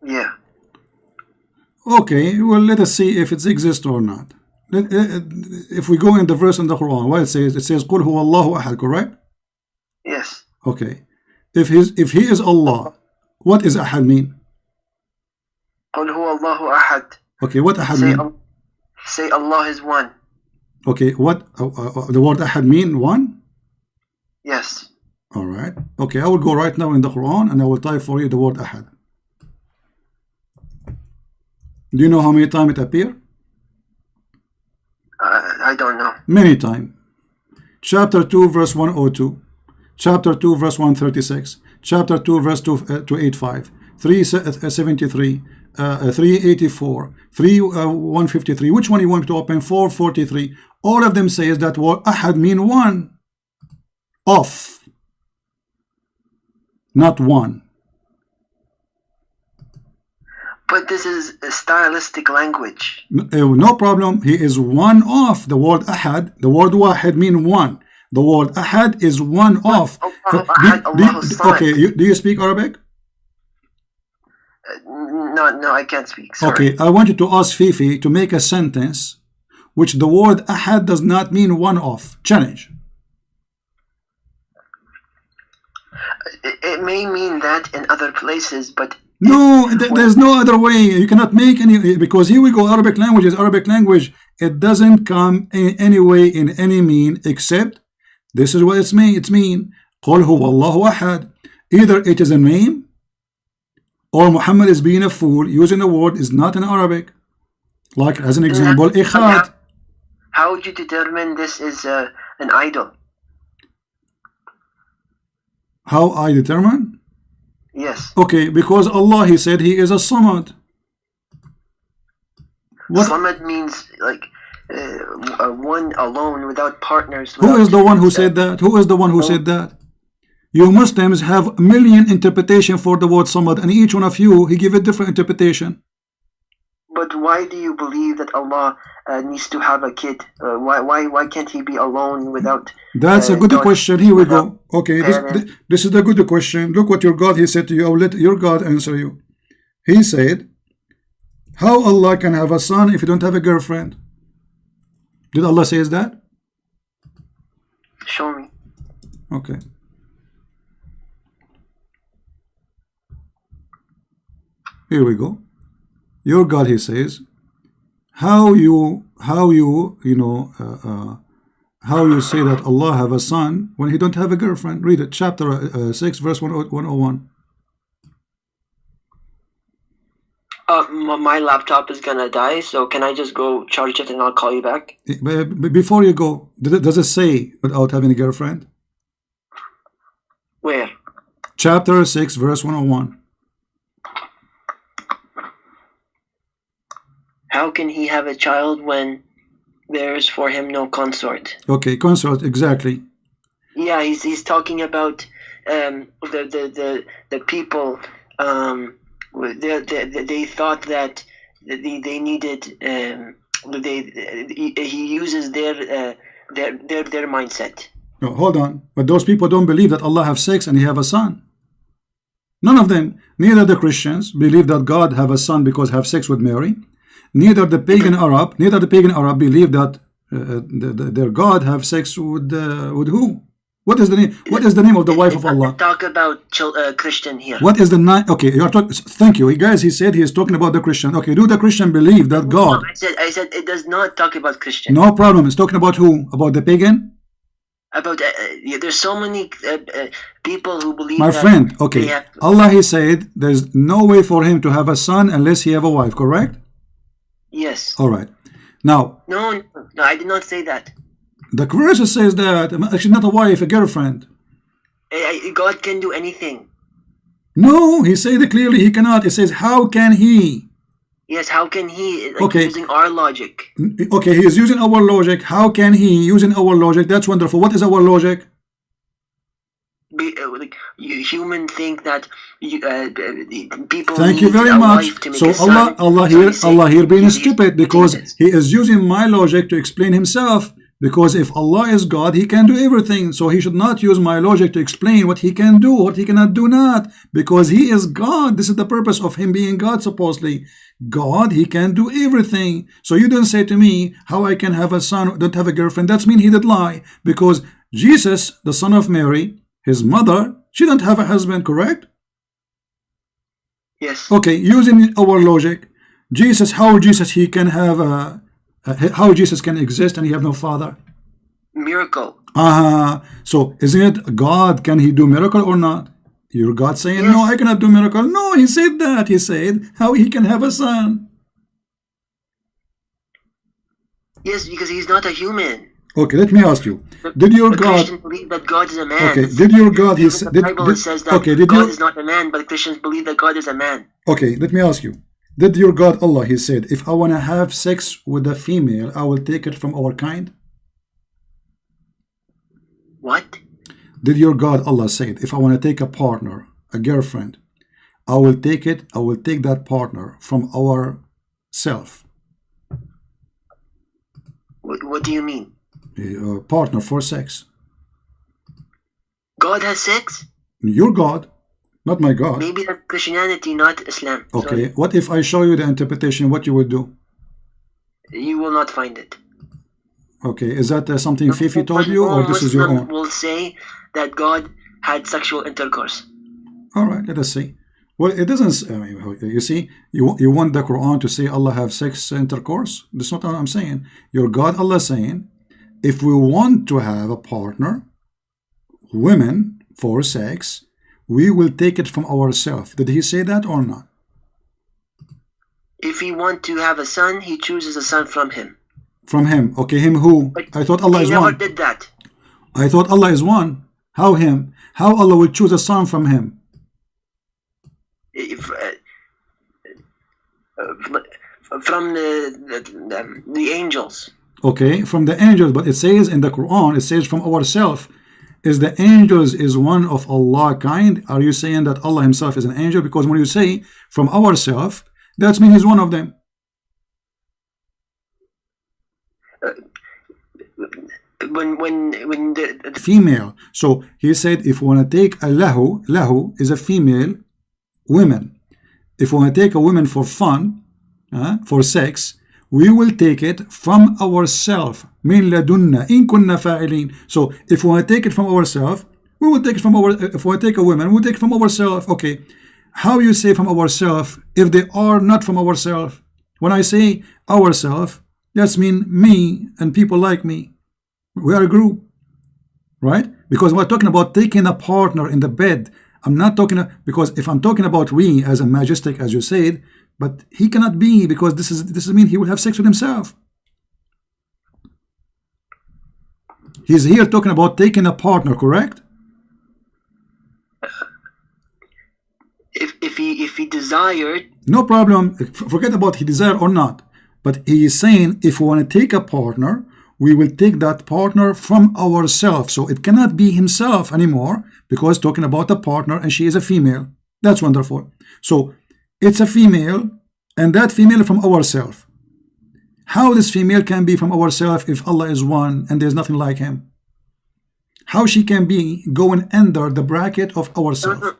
Speaker 2: Yeah.
Speaker 1: Okay, well, let us see if it exists or not. If we go in the verse in the Quran, what it says? It says, "Qul huwa Allahu ahad," correct?
Speaker 2: Yes.
Speaker 1: Okay. If he is Allah, what is ahad mean?
Speaker 2: قل هو الله أحد.
Speaker 1: Okay, what ahad mean?
Speaker 2: Say Allah is one.
Speaker 1: Okay, what the word ahad mean? One?
Speaker 2: Yes.
Speaker 1: All right. Okay, I will go right now in the Quran and I will type for you the word ahad. Do you know how many times it appear?
Speaker 2: I don't know.
Speaker 1: Many times. Chapter 2 verse 102, chapter 2 verse 136, chapter 2 verse 285, 373, 384, 153. Which one you want to open? 443. All of them says that word ahad mean one. Off, not one.
Speaker 2: But this is a stylistic language.
Speaker 1: No problem. He is one off. The word ahad, the word wahid mean one. The word ahad is one off. Okay, do you speak Arabic?
Speaker 2: No, I can't speak. Sorry.
Speaker 1: Okay, I want you to ask Fifi to make a sentence which the word ahad does not mean one off. Challenge.
Speaker 2: It may mean that in other places, but
Speaker 1: no, there's no other way. You cannot make any, because here we go. Arabic language is Arabic language. It doesn't come in any way in any mean except this is what it's mean. It's mean قل هو الله أحد. Either it is a name or Muhammad is being a fool using a word is not in Arabic. Like as an example, ikhad.
Speaker 2: How would you determine this is an idol?
Speaker 1: How I determine?
Speaker 2: Yes.
Speaker 1: Okay, because Allah, He said He is a Samad. What?
Speaker 2: Samad means like one alone without partners.
Speaker 1: Who is the one who said that? Who is the one who said that? You Muslims have a million interpretation for the word Samad, and each one of you, He give a different interpretation.
Speaker 2: But why do you believe that Allah needs to have a kid? Why can't He be alone without?
Speaker 1: That's a good question. Here we go. Okay, this is the good question. Look what your God He said to you. I'll let your God answer you. He said, "How Allah can have a son if you don't have a girlfriend?" Did Allah say that?
Speaker 2: Show me.
Speaker 1: Okay. Here we go. Your God, He says, how you say that Allah have a son when He don't have a girlfriend? Read it, chapter 6 verse 101.
Speaker 2: My laptop is gonna die, so can I just go charge it and I'll call you back?
Speaker 1: Before you go, does it say without having a girlfriend?
Speaker 2: Where?
Speaker 1: Chapter 6 verse 101.
Speaker 2: How can he have a child when there is for him no consort?
Speaker 1: Okay, consort, exactly.
Speaker 2: Yeah, he's talking about the people. They thought that they needed. He uses their mindset.
Speaker 1: No, hold on, but those people don't believe that Allah have sex and He have a son. None of them. Neither the Christians believe that God have a son because have sex with Mary. Neither the pagan Arab believe that their God have sex with who? What is the name? What is the name of the wife of Allah?
Speaker 2: Talk about Christian here.
Speaker 1: What is the name? Okay, you are talking. Thank you, guys. He said he is talking about the Christian. Okay, do the Christian believe that God?
Speaker 2: No, I said it does not talk about Christian.
Speaker 1: No problem. It's talking about who? About the pagan?
Speaker 2: About there's so many people who believe.
Speaker 1: My friend. Okay, Allah He said there's no way for him to have a son unless he have a wife. Correct?
Speaker 2: Yes.
Speaker 1: All right. Now.
Speaker 2: No, I did not say that.
Speaker 1: The verse says that actually not a wife, a girlfriend.
Speaker 2: God can do anything.
Speaker 1: No, He said it clearly. He cannot. It says, how can He?
Speaker 2: Yes, how can He? Like
Speaker 1: okay.
Speaker 2: Using our logic.
Speaker 1: Okay, He is using our logic. How can He using our logic? That's wonderful. What is our logic?
Speaker 2: Like human think that people.
Speaker 1: Thank you very much. So Allah here being stupid because He is using my logic to explain Himself. Because if Allah is God, He can do everything. So He should not use my logic to explain what He can do, what He cannot do not. Because He is God. This is the purpose of Him being God, supposedly. God, He can do everything. So you don't say to me how I can have a son, don't have a girlfriend. That's mean He did lie. Because Jesus, the son of Mary, His mother, she didn't have a husband, correct?
Speaker 2: Yes.
Speaker 1: Okay, using our logic, Jesus, how Jesus He can have a how Jesus can exist and He have no father?
Speaker 2: Miracle.
Speaker 1: So isn't it God? Can He do miracle or not? Your God saying,
Speaker 2: yes.
Speaker 1: No, I cannot do miracle. No, He said that. He said how He can have a son.
Speaker 2: Yes, because He's not a human.
Speaker 1: Okay, let me ask you. Did your God
Speaker 2: Christians believe that God is a man?
Speaker 1: Okay, did your God He said
Speaker 2: the Bible says that God is not a man, but Christians believe that God is a man.
Speaker 1: Okay, let me ask you. Did your God Allah, He said, if I want to have sex with a female, I will take it from our kind?
Speaker 2: What?
Speaker 1: Did your God Allah said, if I want to take a partner, a girlfriend, I will take that partner from our self?
Speaker 2: What do you mean?
Speaker 1: A partner for sex.
Speaker 2: God has sex?
Speaker 1: Your God, not my God.
Speaker 2: Maybe that's Christianity, not Islam.
Speaker 1: Okay,
Speaker 2: sorry.
Speaker 1: What if I show you the interpretation, what you will do?
Speaker 2: You will not find it.
Speaker 1: Okay, is that something Fifi told you, or this is your own?
Speaker 2: Will say that God had sexual intercourse.
Speaker 1: All right, let us see. Well, it doesn't. You see, you want the Quran to say Allah have sex intercourse? That's not what I'm saying. Your God Allah saying, if we want to have a partner, women for sex, we will take it from ourselves. Did He say that or not?
Speaker 2: If He want to have a son, He chooses a son from Him.
Speaker 1: From Him. Okay, Him who?
Speaker 2: But
Speaker 1: I thought Allah is one.
Speaker 2: He never did that.
Speaker 1: I thought Allah is one. How Him? How Allah will choose a son from Him?
Speaker 2: If, from the angels.
Speaker 1: Okay, from the angels, but it says in the Quran, it says from ourselves. Is the angels is one of Allah kind? Are you saying that Allah Himself is an angel? Because when you say from ourselves, that means He's one of them.
Speaker 2: When the
Speaker 1: female. So He said, if we want to take a lahu is a female women. If we want to take a woman for fun, for sex, we will take it from ourselves. Min ladunna in kunna fa'ilin. So if we want to take it from ourselves, we will take it from our. If we want to take a woman, we will take it from ourselves. Okay, how you say from ourselves if they are not from ourselves? When I say ourselves, that's mean me and people like me. We are a group, right? Because we're talking about taking a partner in the bed. I'm not talking because if I'm talking about we as a majestic, as you said, but he cannot be, because this is mean he will have sex with himself. He's here talking about taking a partner, correct?
Speaker 2: If he desired,
Speaker 1: no problem. Forget about he desired or not. But he is saying if we want to take a partner, we will take that partner from ourselves. So it cannot be himself anymore, because talking about a partner and she is a female. That's wonderful. So it's a female, and that female from ourselves. How this female can be from ourselves if Allah is one and there's nothing like Him? How she can be going under the bracket of ourselves?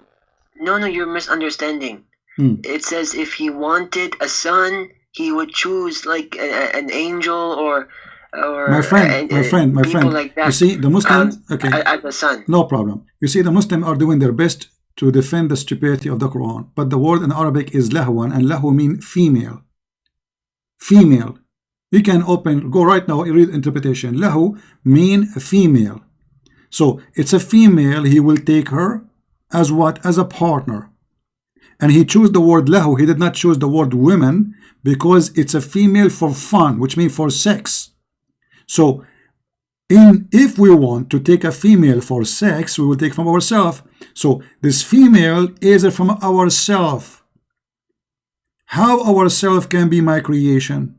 Speaker 2: No, you're misunderstanding. It says if he wanted a son, he would choose like an angel or
Speaker 1: my friend,
Speaker 2: like that.
Speaker 1: You see, the Muslim, okay,
Speaker 2: as a son.
Speaker 1: No problem. You see, the Muslims are doing their best to defend the stupidity of the Quran, but the word in Arabic is lahwan, and lahu mean female. Female. You can go right now, read interpretation. Lahu mean female. So it's a female. He will take her as what? As a partner. And he chose the word lahu. He did not choose the word women, because it's a female for fun, which means for sex. So if we want to take a female for sex, we will take from ourselves. So this female is from ourselves. How ourselves can be my creation?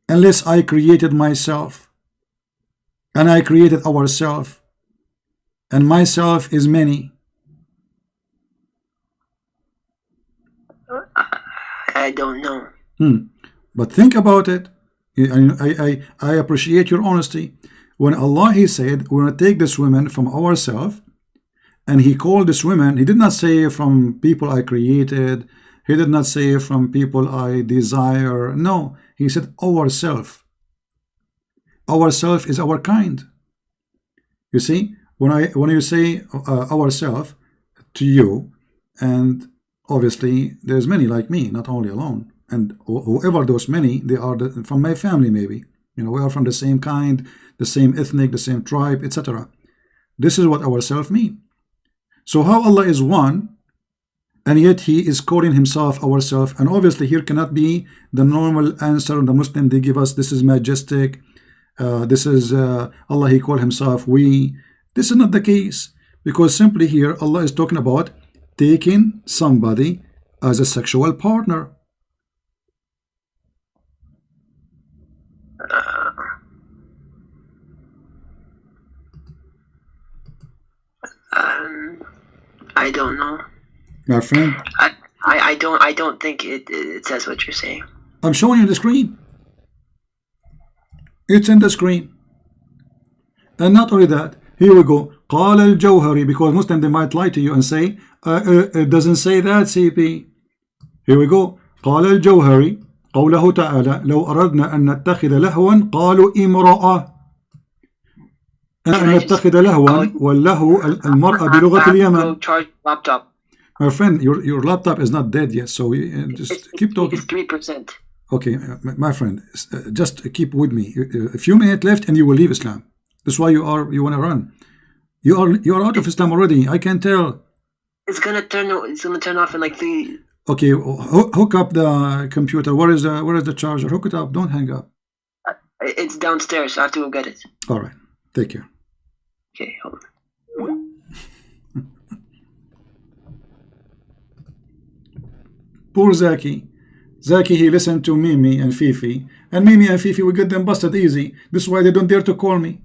Speaker 1: Unless I created myself, and I created ourselves, and myself is many.
Speaker 2: I don't know.
Speaker 1: But think about it. I appreciate your honesty. When Allah, He said, we're going to take this woman from ourselves, and He called this woman, He did not say from people I created, He did not say from people I desire. No, He said ourself. Ourself is our kind. You see, when you say ourself to you, and obviously there's many like me, not only alone, and whoever those many, they are from my family maybe. You know, we are from the same kind, the same ethnic, the same tribe, etc. This is what ourself mean. So how Allah is one, and yet He is calling Himself ourself, and obviously here cannot be the normal answer. The Muslim, they give us, this is majestic, this is Allah, He called Himself we. This is not the case, because simply here Allah is talking about taking somebody as a sexual partner.
Speaker 2: I don't know.
Speaker 1: My friend,
Speaker 2: I don't think it says what you're saying.
Speaker 1: I'm showing you the screen. It's in the screen. And not only that, here we go. قال الجوهري, because Muslim, they might lie to you and say it doesn't say that, CP. Here we go. قال الجوهري قوله تعالى لو أردنا أن نتخذ لهوا قالوا امرأة. أن نتخذ لهوا واللهو المرأة بلغة اليمن.
Speaker 2: Charge laptop.
Speaker 1: My friend, your laptop is not dead yet, so just keep talking.
Speaker 2: It's 3%.
Speaker 1: Okay, my friend, just keep with me. A few minutes left, and you will leave Islam. That's why you want to run. You are out of Islam already. I can tell.
Speaker 2: It's gonna turn off in like 3.
Speaker 1: Okay, hook up the computer. Where is the charger? Hook it up. Don't hang up.
Speaker 2: It's downstairs. I have to go get it.
Speaker 1: All right. Take care.
Speaker 2: Okay, hold on.
Speaker 1: Poor Zaki. Zaki, he listened to Mimi and Fifi, and Mimi and Fifi, we get them busted easy. This is why they don't dare to call me.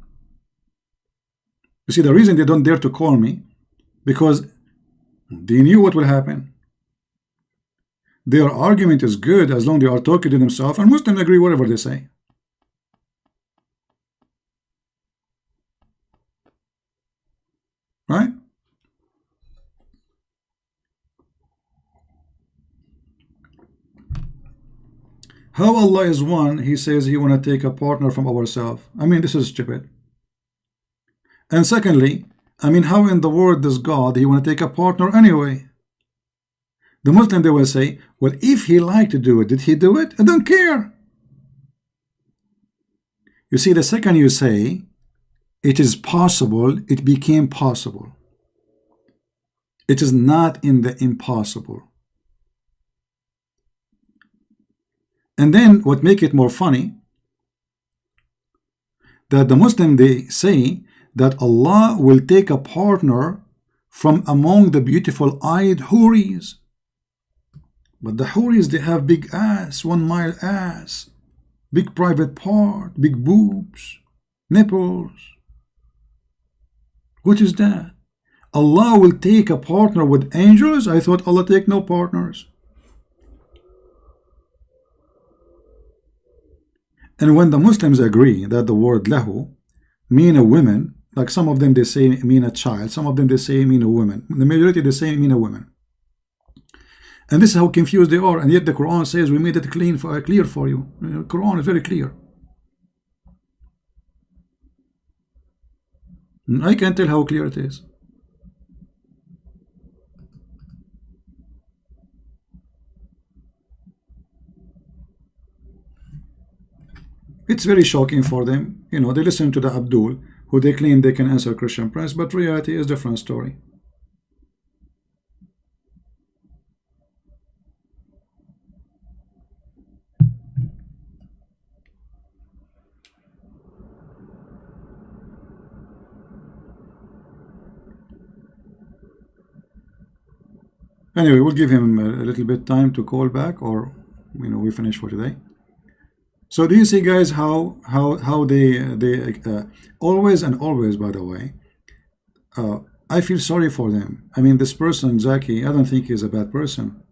Speaker 1: You see, the reason they don't dare to call me, because they knew what will happen. Their argument is good as long as they are talking to themselves, and Muslims agree whatever they say. Right? How Allah is one, He says He want to take a partner from ourselves. I mean, this is stupid. And secondly, I mean, how in the world does God, He want to take a partner anyway? The Muslim, they will say, well, if He liked to do it, did He do it? I don't care. You see, the second you say, it is possible, it became possible. It is not in the impossible. And then what make it more funny, that the Muslim, they say that Allah will take a partner from among the beautiful eyed houris. But the houris, they have big ass, 1 mile ass, big private part, big boobs, nipples. What is that? Allah will take a partner with angels? I thought Allah take no partners. And when the Muslims agree that the word lahu mean a woman, like some of them they say mean a child, some of them they say mean a woman, the majority they say mean a woman. And this is how confused they are, and yet the Quran says we made it clear for you. The Quran is very clear. I can't tell how clear it is. It's very shocking for them. You know, they listen to the Abdul, who they claim they can answer Christian prayers, but reality is a different story. Anyway, we'll give him a little bit time to call back, or we finish for today. So do you see, guys, how they always and always, by the way, I feel sorry for them. I mean, this person Zaki, I don't think he's a bad person,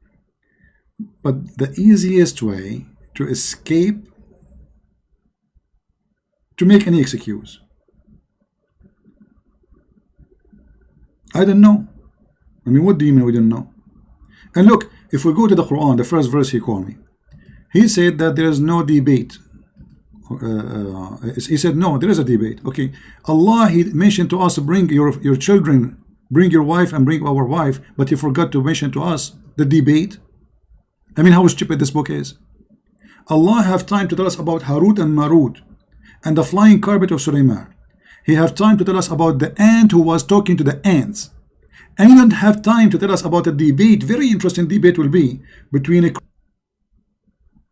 Speaker 1: but the easiest way to escape to make any excuse. I don't know. I mean, what do you mean we don't know? And look, if we go to the Quran, the first verse he called me, he said that there is no debate. He said, no, there is a debate. Okay, Allah, he mentioned to us, bring your children, bring your wife and bring our wife, but he forgot to mention to us the debate. I mean, how stupid this book is. Allah have time to tell us about Harut and Marut and the flying carpet of Sulaiman. He have time to tell us about the ant who was talking to the ants. And he don't have time to tell us about a debate. Very interesting debate will be between a...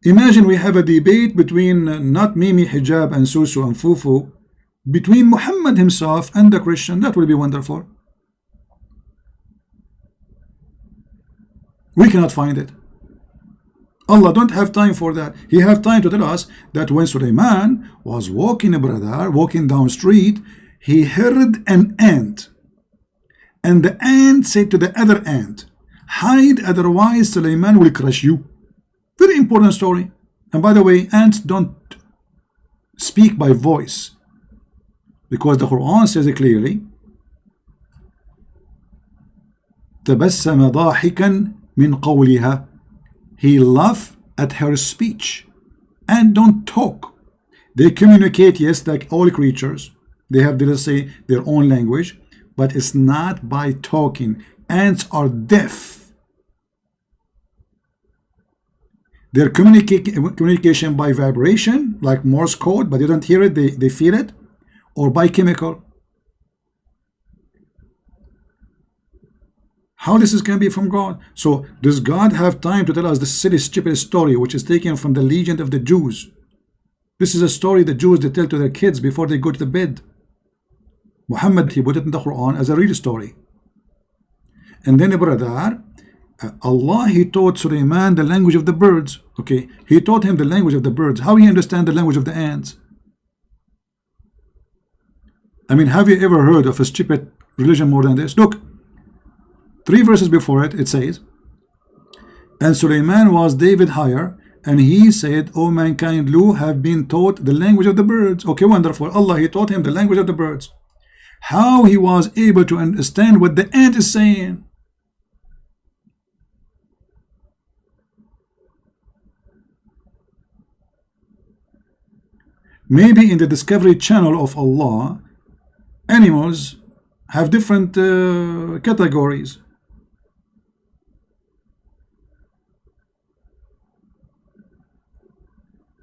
Speaker 1: Imagine we have a debate between not Mimi, Hijab and Susu and Fufu, between Muhammad himself and the Christian. That will be wonderful. We cannot find it. Allah don't have time for that. He have time to tell us that when Sulaiman was walking, walking down street, he heard an ant. And the ant said to the other ant, hide, otherwise Sulaiman will crush you. Very important story. And by the way, ants don't speak by voice, because the Quran says it clearly, تبسم ضاحكا من قولها. He laughed at her speech. And don't talk. They communicate, yes, like all creatures. They have, let's say, their own language, but it's not by talking. Ants are deaf. Their communication by vibration, like Morse code, but they don't hear it, they feel it, or by chemical. How this is going to be from God? So does God have time to tell us this silly, stupid story, which is taken from the legend of the Jews? This is a story the Jews, they tell to their kids before they go to the bed. Muhammad, he put it in the Quran as a real story. And then, brother, Allah, he taught Sulaiman the language of the birds. Okay, he taught him the language of the birds. How he understand the language of the ants? I mean, have you ever heard of a stupid religion more than this? Look, 3 verses before it, it says, and Sulaiman was David higher, and he said, O mankind, Lu have been taught the language of the birds. Okay, wonderful. Allah, he taught him the language of the birds. How he was able to understand what the ant is saying? Maybe in the Discovery Channel of Allah, animals have different categories.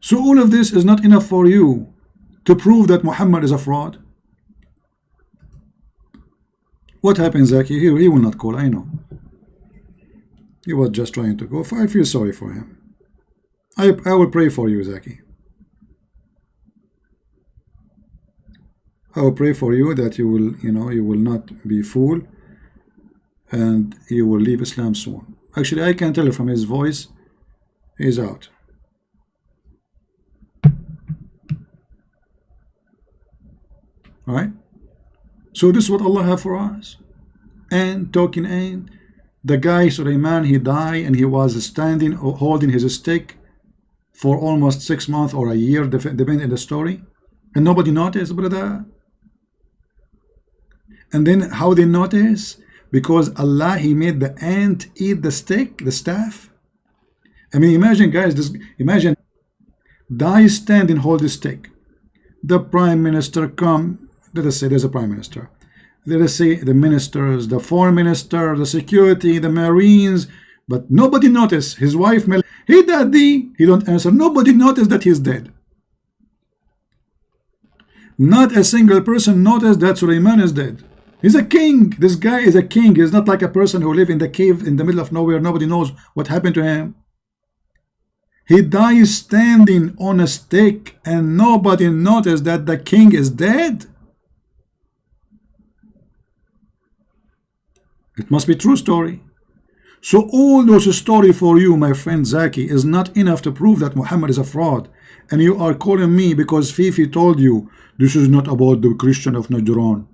Speaker 1: So all of this is not enough for you to prove that Muhammad is a fraud. What happens, Zaki? He will not call, I know. He was just trying to go. I feel sorry for him. I will pray for you, Zaki. I will pray for you that you will, you will not be fooled and you will leave Islam soon. Actually, I can tell from his voice, he's out. All right? So this is what Allah have for us. And talking, and the guy Sulaiman, he died and he was standing or holding his stick for almost 6 months or a year, depending on the story, and nobody noticed, brother. And then how they notice? Because Allah, he made the ant eat the stick, the staff. I mean, imagine, guys, imagine die standing, hold the stick. The prime minister come. Let us say there's a prime minister. Let us say the ministers, the foreign minister, the security, the marines, but nobody noticed. His wife, hey daddy, he don't answer. Nobody noticed that he's dead. Not a single person noticed that Sulaiman is dead. He's a king. This guy is a king. He's not like a person who live in the cave in the middle of nowhere. Nobody knows what happened to him. He dies standing on a stick and nobody noticed that the king is dead. It must be true story. So all those story for you, my friend Zaki, is not enough to prove that Muhammad is a fraud. And you are calling me because Fifi told you this is not about the Christian of Najran.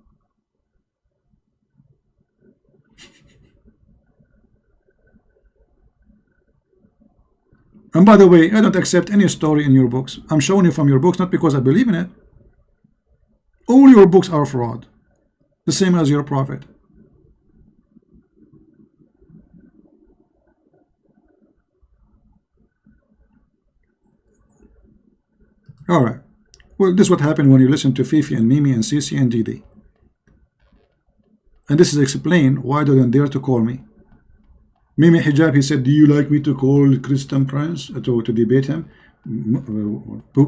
Speaker 1: And by the way, I don't accept any story in your books. I'm showing you from your books, not because I believe in it. All your books are fraud, the same as your prophet. All right. Well, this is what happened when you listen to Fifi and Mimi and Sisi and Didi. And this is explained why they don't dare to call me. Mimi Hijab, he said, do you like me to call Christian Prince to debate him?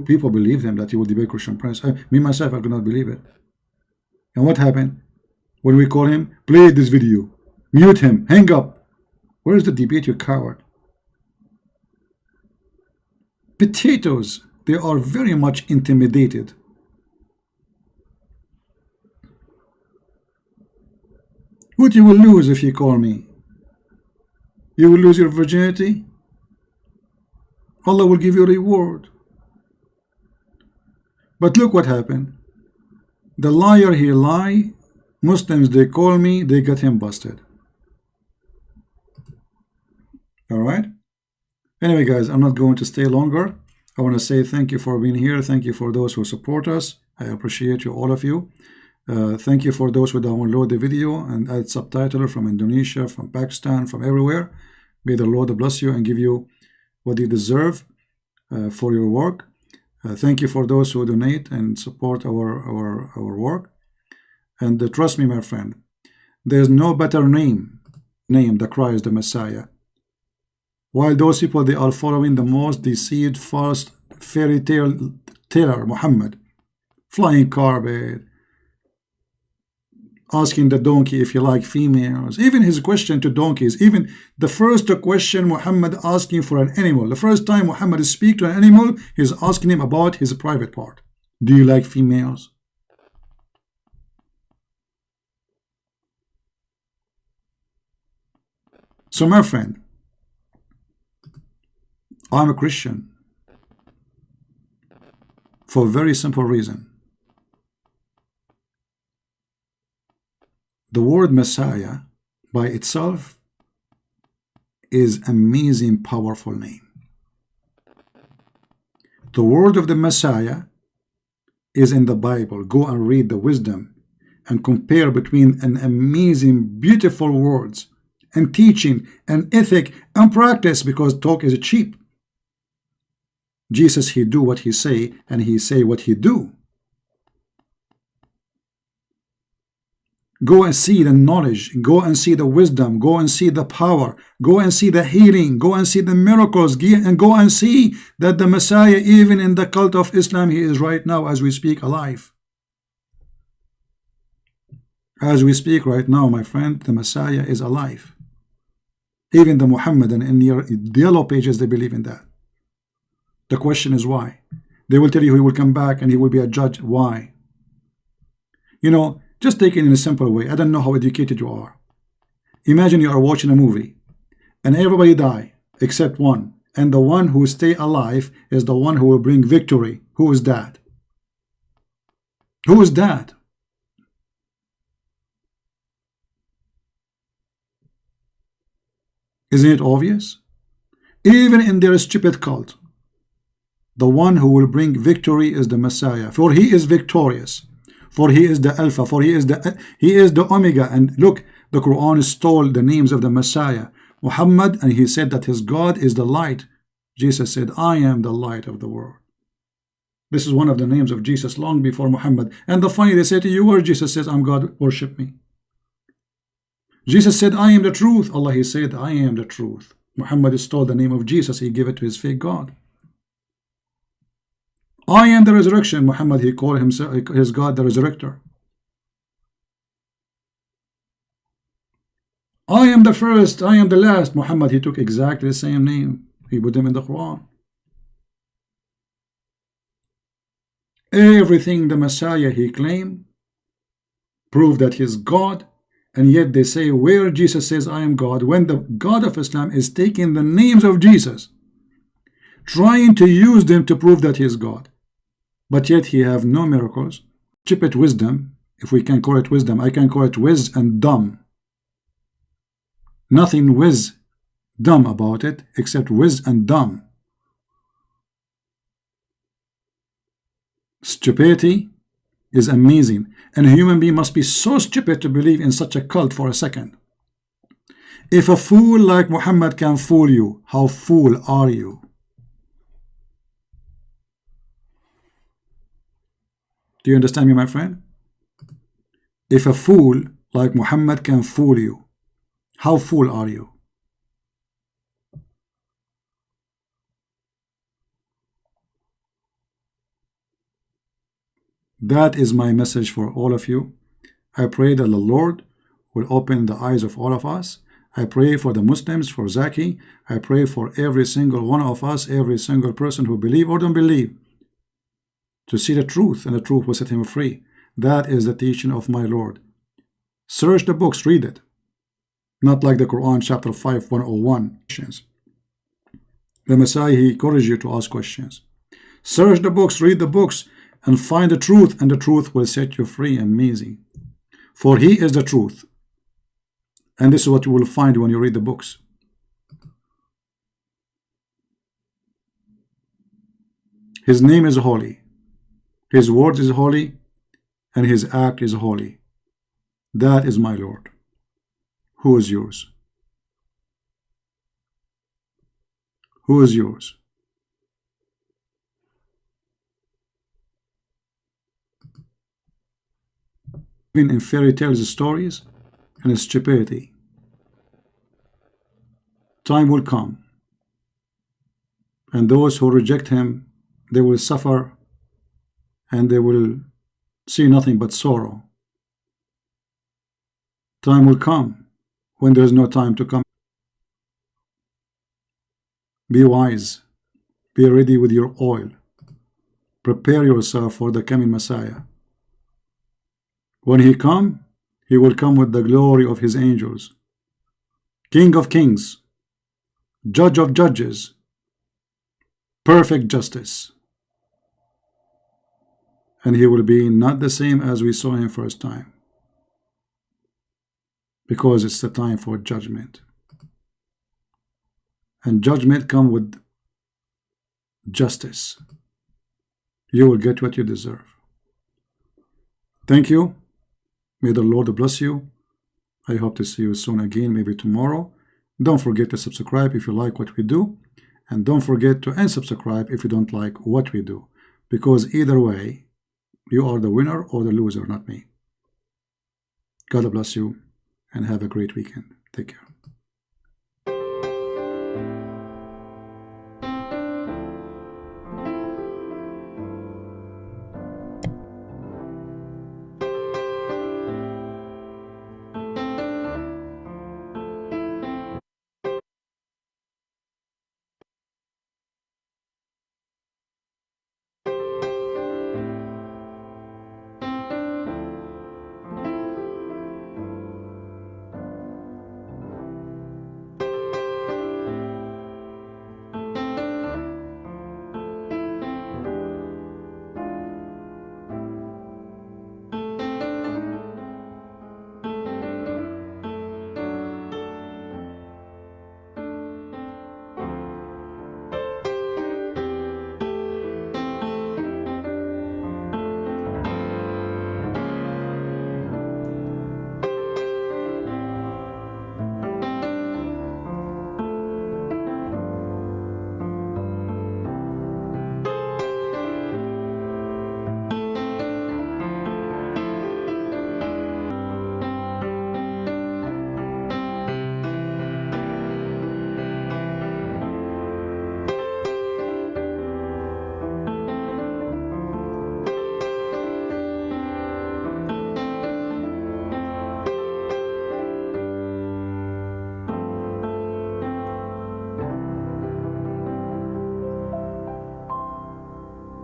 Speaker 1: People believe him that he will debate Christian Prince. Me myself, I could not believe it. And what happened? When we call him, play this video, mute him, hang up. Where is the debate, you coward? Potatoes, they are very much intimidated. What you will lose if you call me? You will lose your virginity. Allah will give you a reward. But look what happened. The liar, he lie. Muslims, they call me, they get him busted. Alright? Anyway, guys, I'm not going to stay longer. I want to say thank you for being here. Thank you for those who support us. I appreciate you, all of you. Thank you for those who download the video and add subtitle from Indonesia, from Pakistan, from everywhere. May the Lord bless you and give you what you deserve for your work. Thank you for those who donate and support our work. And trust me, my friend, there's no better name the Christ, the Messiah. While those people, they are following the most deceived, false fairy tale teller, Mohammed, flying carpet, asking the donkey if you like females. Even his question to donkeys, even the first question Muhammad asking for an animal, the first time Muhammad speak to an animal, he's asking him about his private part. Do you like females? So my friend, I'm a Christian for a very simple reason. The word Messiah by itself is amazing, powerful name. The word of the Messiah is in the Bible. Go and read the wisdom and compare between an amazing, beautiful words and teaching and ethic and practice, because talk is cheap. Jesus, he do what he say, and he say what he do. Go and see the knowledge, go and see the wisdom, go and see the power, go and see the healing, go and see the miracles, and go and see that the Messiah, even in the cult of Islam, he is right now as we speak alive. As we speak right now, my friend, the Messiah is alive. Even the Mohammedan in your yellow pages, they believe in that. The question is why? They will tell you he will come back and he will be a judge. Why? You know, just take it in a simple way. I don't know how educated you are. Imagine you are watching a movie and everybody die except one. And the one who stay alive is the one who will bring victory. Who is that? Who is that? Isn't it obvious? Even in their stupid cult, the one who will bring victory is the Messiah. For he is victorious. For he is the Alpha. For he is the Omega. And look, the Quran stole the names of the Messiah. Muhammad, and he said that his God is the light. Jesus said, I am the light of the world. This is one of the names of Jesus long before Muhammad. And the funny, they say to you, where Jesus says, I'm God, worship me. Jesus said, I am the truth. Allah, he said, I am the truth. Muhammad stole the name of Jesus. He gave it to his fake God. I am the resurrection. Muhammad, he called himself, his God, the resurrector. I am the first, I am the last. Muhammad, he took exactly the same name. He put them in the Quran. Everything the Messiah he claimed proved that he's God, and yet they say where Jesus says I am God, when the God of Islam is taking the names of Jesus, trying to use them to prove that he is God. But yet he have no miracles. Stupid wisdom, if we can call it wisdom, I can call it whiz and dumb. Nothing whiz dumb about it except whiz and dumb. Stupidity is amazing. And a human being must be so stupid to believe in such a cult for a second. If a fool like Muhammad can fool you, how fool are you? Do you understand me, my friend? If a fool like Muhammad can fool you, how fool are you? That is my message for all of you. I pray that the Lord will open the eyes of all of us. I pray for the Muslims, for Zaki. I pray for every single one of us, every single person who believe or don't believe, to see the truth, and the truth will set him free. That is the teaching of my Lord. Search the books, read it. Not like the Quran chapter 5, 101. The Messiah, he encourages you to ask questions. Search the books, read the books, and find the truth, and the truth will set you free. Amazing. For he is the truth. And this is what you will find when you read the books. His name is holy. His word is holy. And his act is holy. That is my Lord. Who is yours? Who is yours? Even in fairy tales, stories, and stupidity. Time will come, and those who reject him, they will suffer, and they will see nothing but sorrow. Time will come when there is no time to come. Be wise. Be ready with your oil. Prepare yourself for the coming Messiah. When he comes, he will come with the glory of his angels. King of kings, Judge of judges, perfect justice. And he will be not the same as we saw him first time, because it's the time for judgment. And judgment comes with justice. You will get what you deserve. Thank you. May the Lord bless you. I hope to see you soon again, maybe tomorrow. Don't forget to subscribe if you like what we do. And don't forget to unsubscribe if you don't like what we do. Because either way, you are the winner or the loser, not me. God bless you and have a great weekend. Take care.